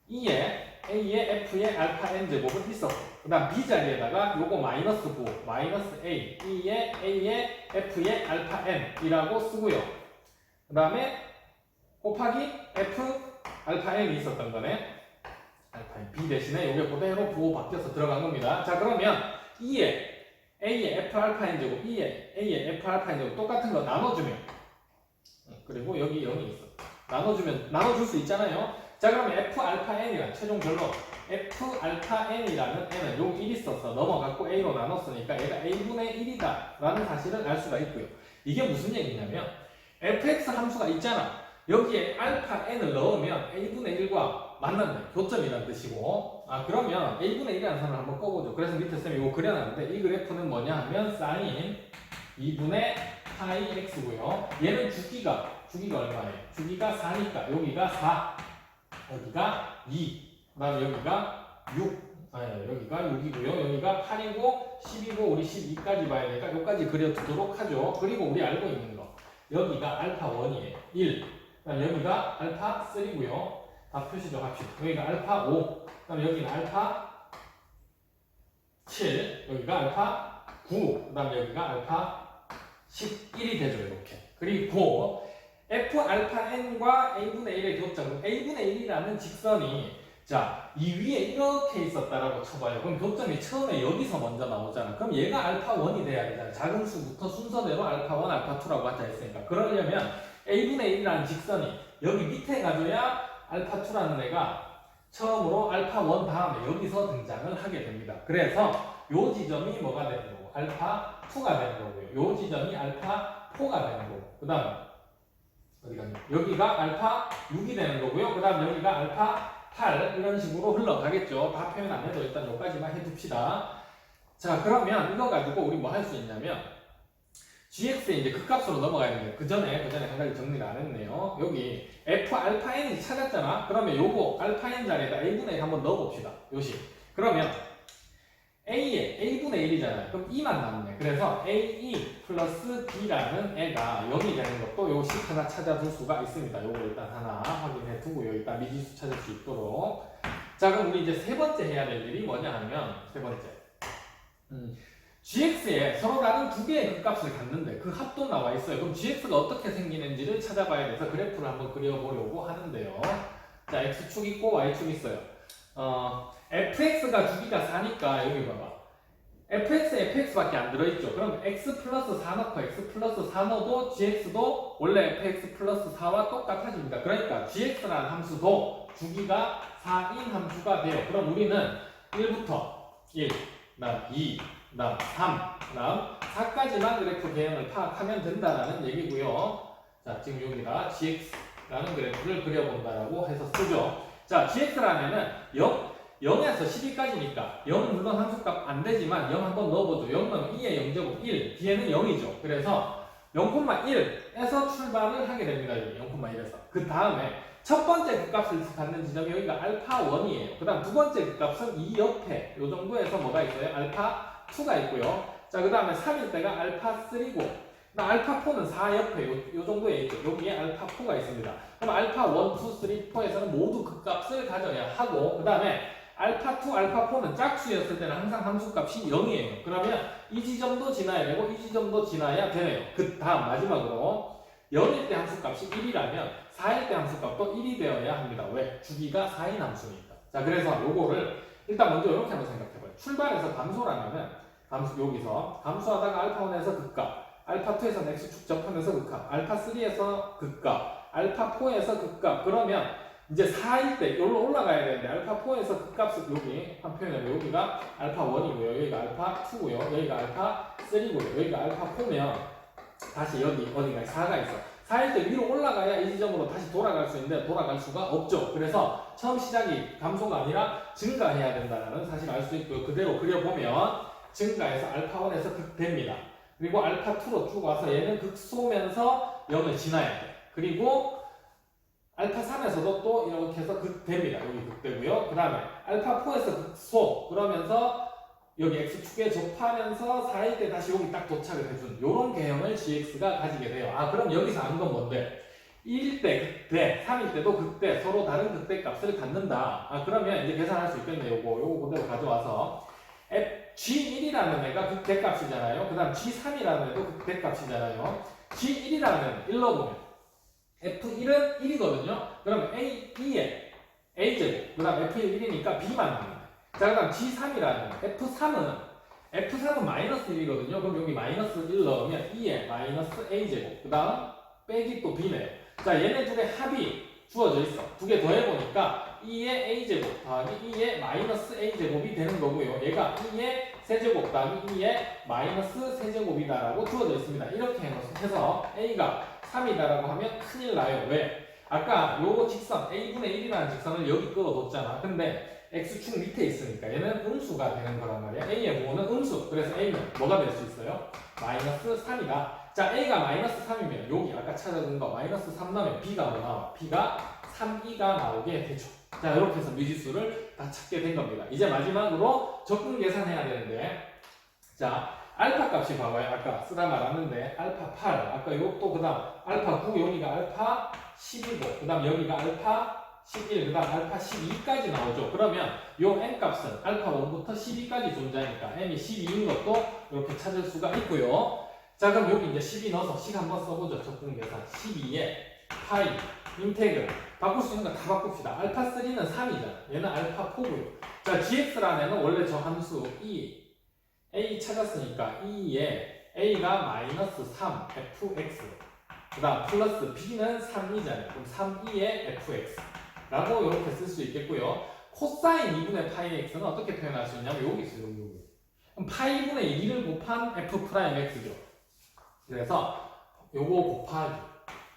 E에 A에 F에 알파 n 제곱은 있었고, 그 다음 B 자리에다가 요거 마이너스 9 마이너스 A E에 A에 F에 알파 n 이라고 쓰고요. 그 다음에 곱하기 F 알파 n이 있었던 거네. 알파 n B 대신에 요게 그대로 부호 바뀌어서 들어간 겁니다. 자, 그러면 E에 A의 F 알파 n 제곱, E에 A의 F 알파 n 제곱 똑같은 거 나눠주면, 그리고 여기 0이 있어. 나눠줄 수 있잖아요. 자, 그러면 F 알파 n이란 최종 결론. F 알파 n이라는 n은 요 1이 있어서 넘어갔고 A로 나눴으니까 얘가 A분의 1이다 라는 사실을 알 수가 있고요. 이게 무슨 얘기냐면 fx 함수가 있잖아. 여기에 알파 n을 넣으면 A분의 1과 만난다. 교점이라는 뜻이고. 그러면 A분의 1이라는 선을 한번 꺼보죠. 그래서 밑에 쌤이 이거 그려놨는데 이 그래프는 뭐냐 하면 사인 2분의 파이 x고요. 얘는 주기가 얼마예요? 주기가 4니까 여기가 4, 여기가 2, 그 다음에 여기가 6, 여기가 6이고요. 여기가 8이고 10이고 우리 12까지 봐야 되니까 여기까지 그려두도록 하죠. 그리고 우리 알고 있는 거 여기가 알파 1이에요. 1, 그 다음에 여기가 알파 3고요. 다 표시적 합시다. 여기가 알파 5, 그 다음에 여기는 알파 7, 여기가 알파 9, 그 다음에 여기가 알파 11이 되죠. 이렇게. 그리고 f 알파 n과 a분의 1의 교점, a분의 1이라는 직선이 자, 이 위에 이렇게 있었다라고 쳐봐요. 그럼 교점이 처음에 여기서 먼저 나오잖아. 그럼 얘가 알파 1이 돼야 되잖아. 작은 수부터 순서대로 알파 1, 알파 2라고 하자 했으니까. 그러려면 a분의 1이라는 직선이 여기 밑에 가줘야 알파 2라는 애가 처음으로 알파 1 다음에 여기서 등장을 하게 됩니다. 그래서 요 지점이 뭐가 되는 거고? 알파 2가 되는 거고요. 요 지점이 알파 4가 되는 거고. 그 다음에 어디 갔냐? 여기가 알파 6이 되는 거고요. 그 다음 여기가 알파 8 이런 식으로 흘러가겠죠. 다 표현 안 해도 일단 여기까지만 해둡시다. 자, 그러면 이거 가지고 우리 뭐 할 수 있냐면 gx에 이제 극값으로 넘어가야 되는데 그 전에 한 가지 정리를 안 했네요. 여기 f 알파 n이 찾았잖아. 그러면 요거 알파 n 자리에다 a분의 1 한번 넣어봅시다. 요식. 그러면 a에 a분의 1이잖아요. 그럼 2만 남네. 그래서 ae 플러스 b라는 애가 0이 되는 것도 요식 하나 찾아둘 수가 있습니다. 요거 일단 하나 확인해 두고요. 일단 미지수 찾을 수 있도록. 자, 그럼 우리 이제 세 번째 해야 될 일이 뭐냐 하면 세 번째. gx에 서로 다른 두 개의 극값을 갖는데 그 합도 나와 있어요. 그럼 gx가 어떻게 생기는지를 찾아봐야 돼서 그래프를 한번 그려보려고 하는데요. 자, x축 있고 y축 있어요. fx가 주기가 4니까 여기 봐봐. fx에 fx밖에 안 들어있죠. 그럼 x 플러스 4 넣고 x 플러스 4 넣어도 gx도 원래 fx 플러스 4와 똑같아집니다. 그러니까 gx라는 함수도 주기가 4인 함수가 돼요. 그럼 우리는 1부터 1, 그다음 2, 그다음 3, 그다음 4까지만 그래프 개형을 파악하면 된다라는 얘기고요. 자, 지금 여기다 gx라는 그래프를 그려본다라고 해서 쓰죠. 자, gx라는 0에서 12까지니까 0은 물론 함수값 안 되지만 0 한번 넣어보죠. 0은 2의 0제곱 1, 뒤에는 0이죠. 그래서 0,1에서 출발을 하게 됩니다. 여기 0,1에서. 그 다음에 첫 번째 극값을 갖는 지점이 여기가 알파 1이에요. 그 다음 두 번째 극값은 이 옆에 요 정도에서 뭐가 있어요? 알파 2가 있고요. 자, 그 다음에 3일 때가 알파 3고 알파 4는 4 옆에 요 정도에 있죠. 여기에 알파 4가 있습니다. 그럼 알파 1, 2, 3, 4에서는 모두 극값을 가져야 하고 그 다음에 알파 2, 알파 4는 짝수였을 때는 항상 함수값이 0이에요. 그러면 이 지점도 지나야 되고 이 지점도 지나야 되네요. 그 다음 마지막으로 0일 때 함수값이 1이라면 4일 때 함수값도 1이 되어야 합니다. 왜? 주기가 4인 함수니까. 자, 그래서 요거를 일단 먼저 이렇게 한번 생각해봐요. 출발해서 감소라면은 여기서 감소하다가 알파 1에서 극값, 알파 2에서 x축 접하면서 극값, 알파 3에서 극값, 알파 4에서 극값. 그러면 이제 4일 때 여기로 올라가야 되는데 알파 4에서 극값을 여기 한 표현하면 여기가 알파 1이고요. 여기가 알파 2고요. 여기가 알파 3고요. 여기가 알파 4면 다시 여기 어디가 4가 있어. 4일 때 위로 올라가야 이 지점으로 다시 돌아갈 수 있는데 돌아갈 수가 없죠. 그래서 처음 시작이 감소가 아니라 증가해야 된다는 사실을 알 수 있고요. 그대로 그려보면 증가해서 알파 1에서 극됩니다. 그리고 알파 2로 쭉 와서 얘는 극소면서 0을 지나야 돼. 그리고 알파 3에서도 또 이렇게 해서 극됩니다. 여기 극되고요. 그 다음에 알파 4에서 극소 그러면서 여기 x축에 접하면서 4일 때 다시 여기 딱 도착을 해준 이런 개형을 gx가 가지게 돼요. 아, 그럼 여기서 아는 건 뭔데? 1일 때 극대, 3일 때도 극대, 서로 다른 극대 값을 갖는다. 아, 그러면 이제 계산할 수 있겠네. 요거 그대로 가져와서 g1이라는 애가 극대 값이잖아요. 그 다음 g3이라는 애도 극대 값이잖아요. g1이라는 1 넣어보면 f1은 1이거든요. 그러면 a2에 a제곱, 그 다음 f1 1이니까 b만 나옵니다. 자, 그 다음 G3이라는 F3은 마이너스 1이거든요. 그럼 여기 마이너스 1 넣으면 2에 마이너스 A제곱. 그 다음 빼기 또 B네요. 자, 얘네 둘의 합이 주어져 있어. 두 개 더해보니까 2의 A제곱 더하기 2의 마이너스 A제곱이 되는 거고요. 얘가 2의 세제곱 더하기 2의 마이너스 세제곱이다라고 주어져 있습니다. 이렇게 해서 A가 3이다라고 하면 큰일 나요. 왜? 아까 요거 직선 A분의 1이라는 직선을 여기 끌어뒀잖아. 근데 x축 밑에 있으니까 얘는 음수가 되는 거란 말이야. a의 부호는 음수. 그래서 a는 뭐가 될 수 있어요? 마이너스 3이다. 자, a가 마이너스 3이면 여기 아까 찾아준 거 마이너스 3 넣으면 b가 뭐 나와? b가 3이가 나오게 되죠. 자, 이렇게 해서 미지수를 다 찾게 된 겁니다. 이제 마지막으로 적분 계산해야 되는데, 자, 알파 값이 봐봐요. 아까 쓰다 말았는데 알파 8, 아까 요것도 그 다음 알파 9, 여기가 알파 10이고 그 다음 여기가 알파 11, 그 다음 알파 12까지 나오죠. 그러면 요 n값은 알파 1부터 12까지 존재하니까 n이 12인 것도 이렇게 찾을 수가 있고요. 자, 그럼 여기 이제 12 넣어서 식 한번 써보죠. 적분 계산. 12에 파이, 인테그랄. 바꿀 수 있는 거 다 바꿉시다. 알파 3는 3이잖아. 얘는 알파 4고요. 자, gx라는 원래 저 함수 a 찾았으니까 2에 a가 마이너스 3 fx 그 다음 플러스 b는 3이잖아요. 그럼 3, 2의 fx 라고 이렇게 쓸 수 있겠고요. 코사인 2분의 파이 x는 어떻게 표현할 수 있냐면 여기 있어요. 여기. 그럼 파이 분의 2를 곱한 f 프라임 x죠. 그래서 요거 곱하기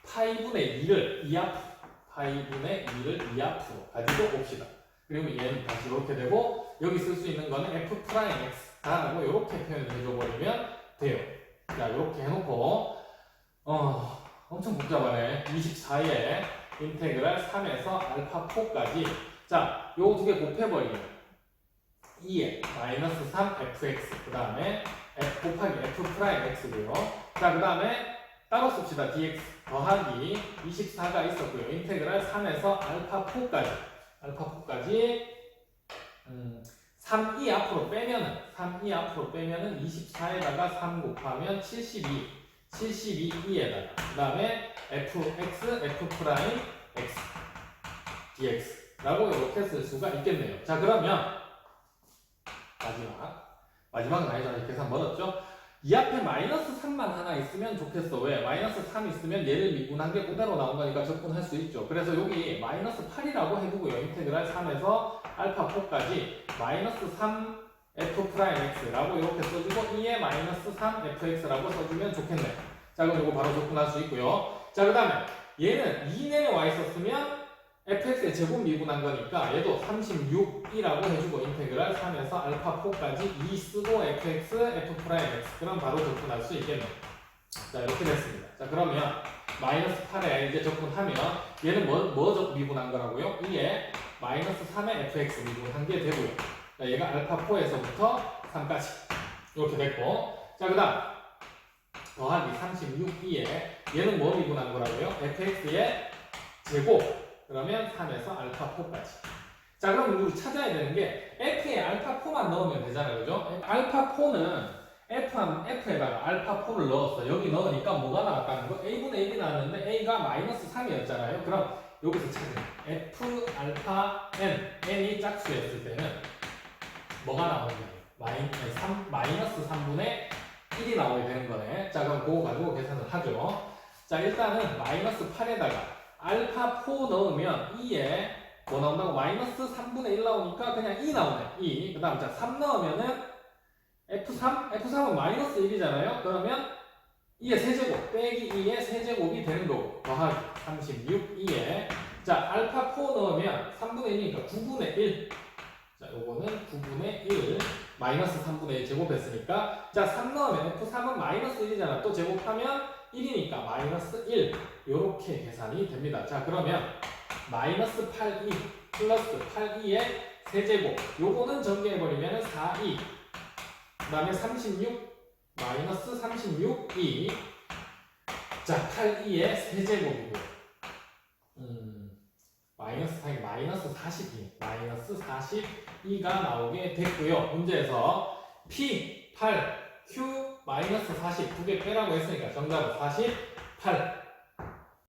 파이 분의 2를 2 앞으로 파이 분의 2를 2 앞으로 가지고 옵시다. 그러면 얘는 다시 이렇게 되고 여기 쓸 수 있는 거는 f 프라임 x라고 이렇게 표현을 해줘버리면 돼요. 자, 이렇게 해놓고 엄청 복잡하네. 24에 인테그랄 3에서 알파 4까지. 자, 요거 두 개 곱해버리면 2에 마이너스 3 fx 그 다음에 f 곱하기 f 프라임 x고요. 자, 그 다음에 따로 씁시다. dx 더하기 24가 있었고요. 인테그랄 3에서 알파 4까지 알파 4까지 3, 2 앞으로 빼면은 24에다가 3 곱하면 72 2에다가 그 다음에 fx, f 프라임 x dx 라고 이렇게 쓸 수가 있겠네요. 자, 그러면 마지막은 아니잖아요. 계산 멀었죠? 이 앞에 마이너스 3만 하나 있으면 좋겠어. 왜? 마이너스 3 있으면 얘를 미분한 게 그대로 나온 거니까 적분할 수 있죠. 그래서 여기 마이너스 8이라고 해두고요. 인테그랄 3에서 알파 4까지 마이너스 3 f 프라임 x라고 이렇게 써주고 2에 마이너스 3 fx라고 써주면 좋겠네요. 자, 그럼 이거 바로 적분할 수 있고요. 자, 그 다음에 얘는 2 내에 와 있었으면 fx의 제곱 미분한 거니까 얘도 36이라고 해주고 인테그랄 3에서 알파 4까지 2 쓰고 fx, f 프라임 x 그럼 바로 적분할 수 있겠네요. 자, 이렇게 됐습니다. 자, 그러면 마이너스 8에 이제 적분하면 얘는 뭐 미분한 거라고요? 2에 마이너스 3의 fx 미분한 게 되고요. 자, 얘가 알파 4에서부터 3까지 이렇게 됐고, 자, 그 다음 더하기 36, 2에 얘는 뭐 미분한 거라고요? fx의 제곱 그러면 3에서 알파 4까지. 자, 그럼 우리 찾아야 되는 게 f에 알파 4만 넣으면 되잖아요. 그죠? 알파 4는 f에다가 알파 4를 넣었어. 여기 넣으니까 뭐가 나왔다는 거? a분의 1이 나왔는데 a가 마이너스 3이었잖아요. 그럼 여기서 찾으면 f 알파 n이 짝수였을 때는 뭐가 나오냐면 마이너스 3분의 1이 나오게 되는 거네. 자, 그럼 그거 가지고 계산을 하죠. 자, 일단은 마이너스 8에다가 알파 4 넣으면 2에 뭐 나온다고? 마이너스 3분의 1 나오니까 그냥 2 나오네. 2. 그 다음 자, 3 넣으면은 F3은 마이너스 1이잖아요. 그러면 2의 세제곱 빼기 2의 세제곱이 되는 거고 더하기 36, 2에 자, 알파 4 넣으면 3분의 1이니까 9분의 1. 자, 요거는 9분의 1 마이너스 3분의 1 제곱했으니까 자, 3 넣으면 F3은 마이너스 1이잖아. 또 제곱하면 1이니까 마이너스 1 요렇게 계산이 됩니다. 자, 그러면 마이너스 8, 2 플러스 8, 2의 세제곱 요거는 전개해버리면 4, 2 그 다음에 36 마이너스 36, 2 자, 8, 2의 세제곱이고 마이너스 4이 마이너스 42 마이너스 42가 나오게 됐고요. 문제에서 P, 8, Q, 마이너스 40 두 개 빼라고 했으니까 정답은 48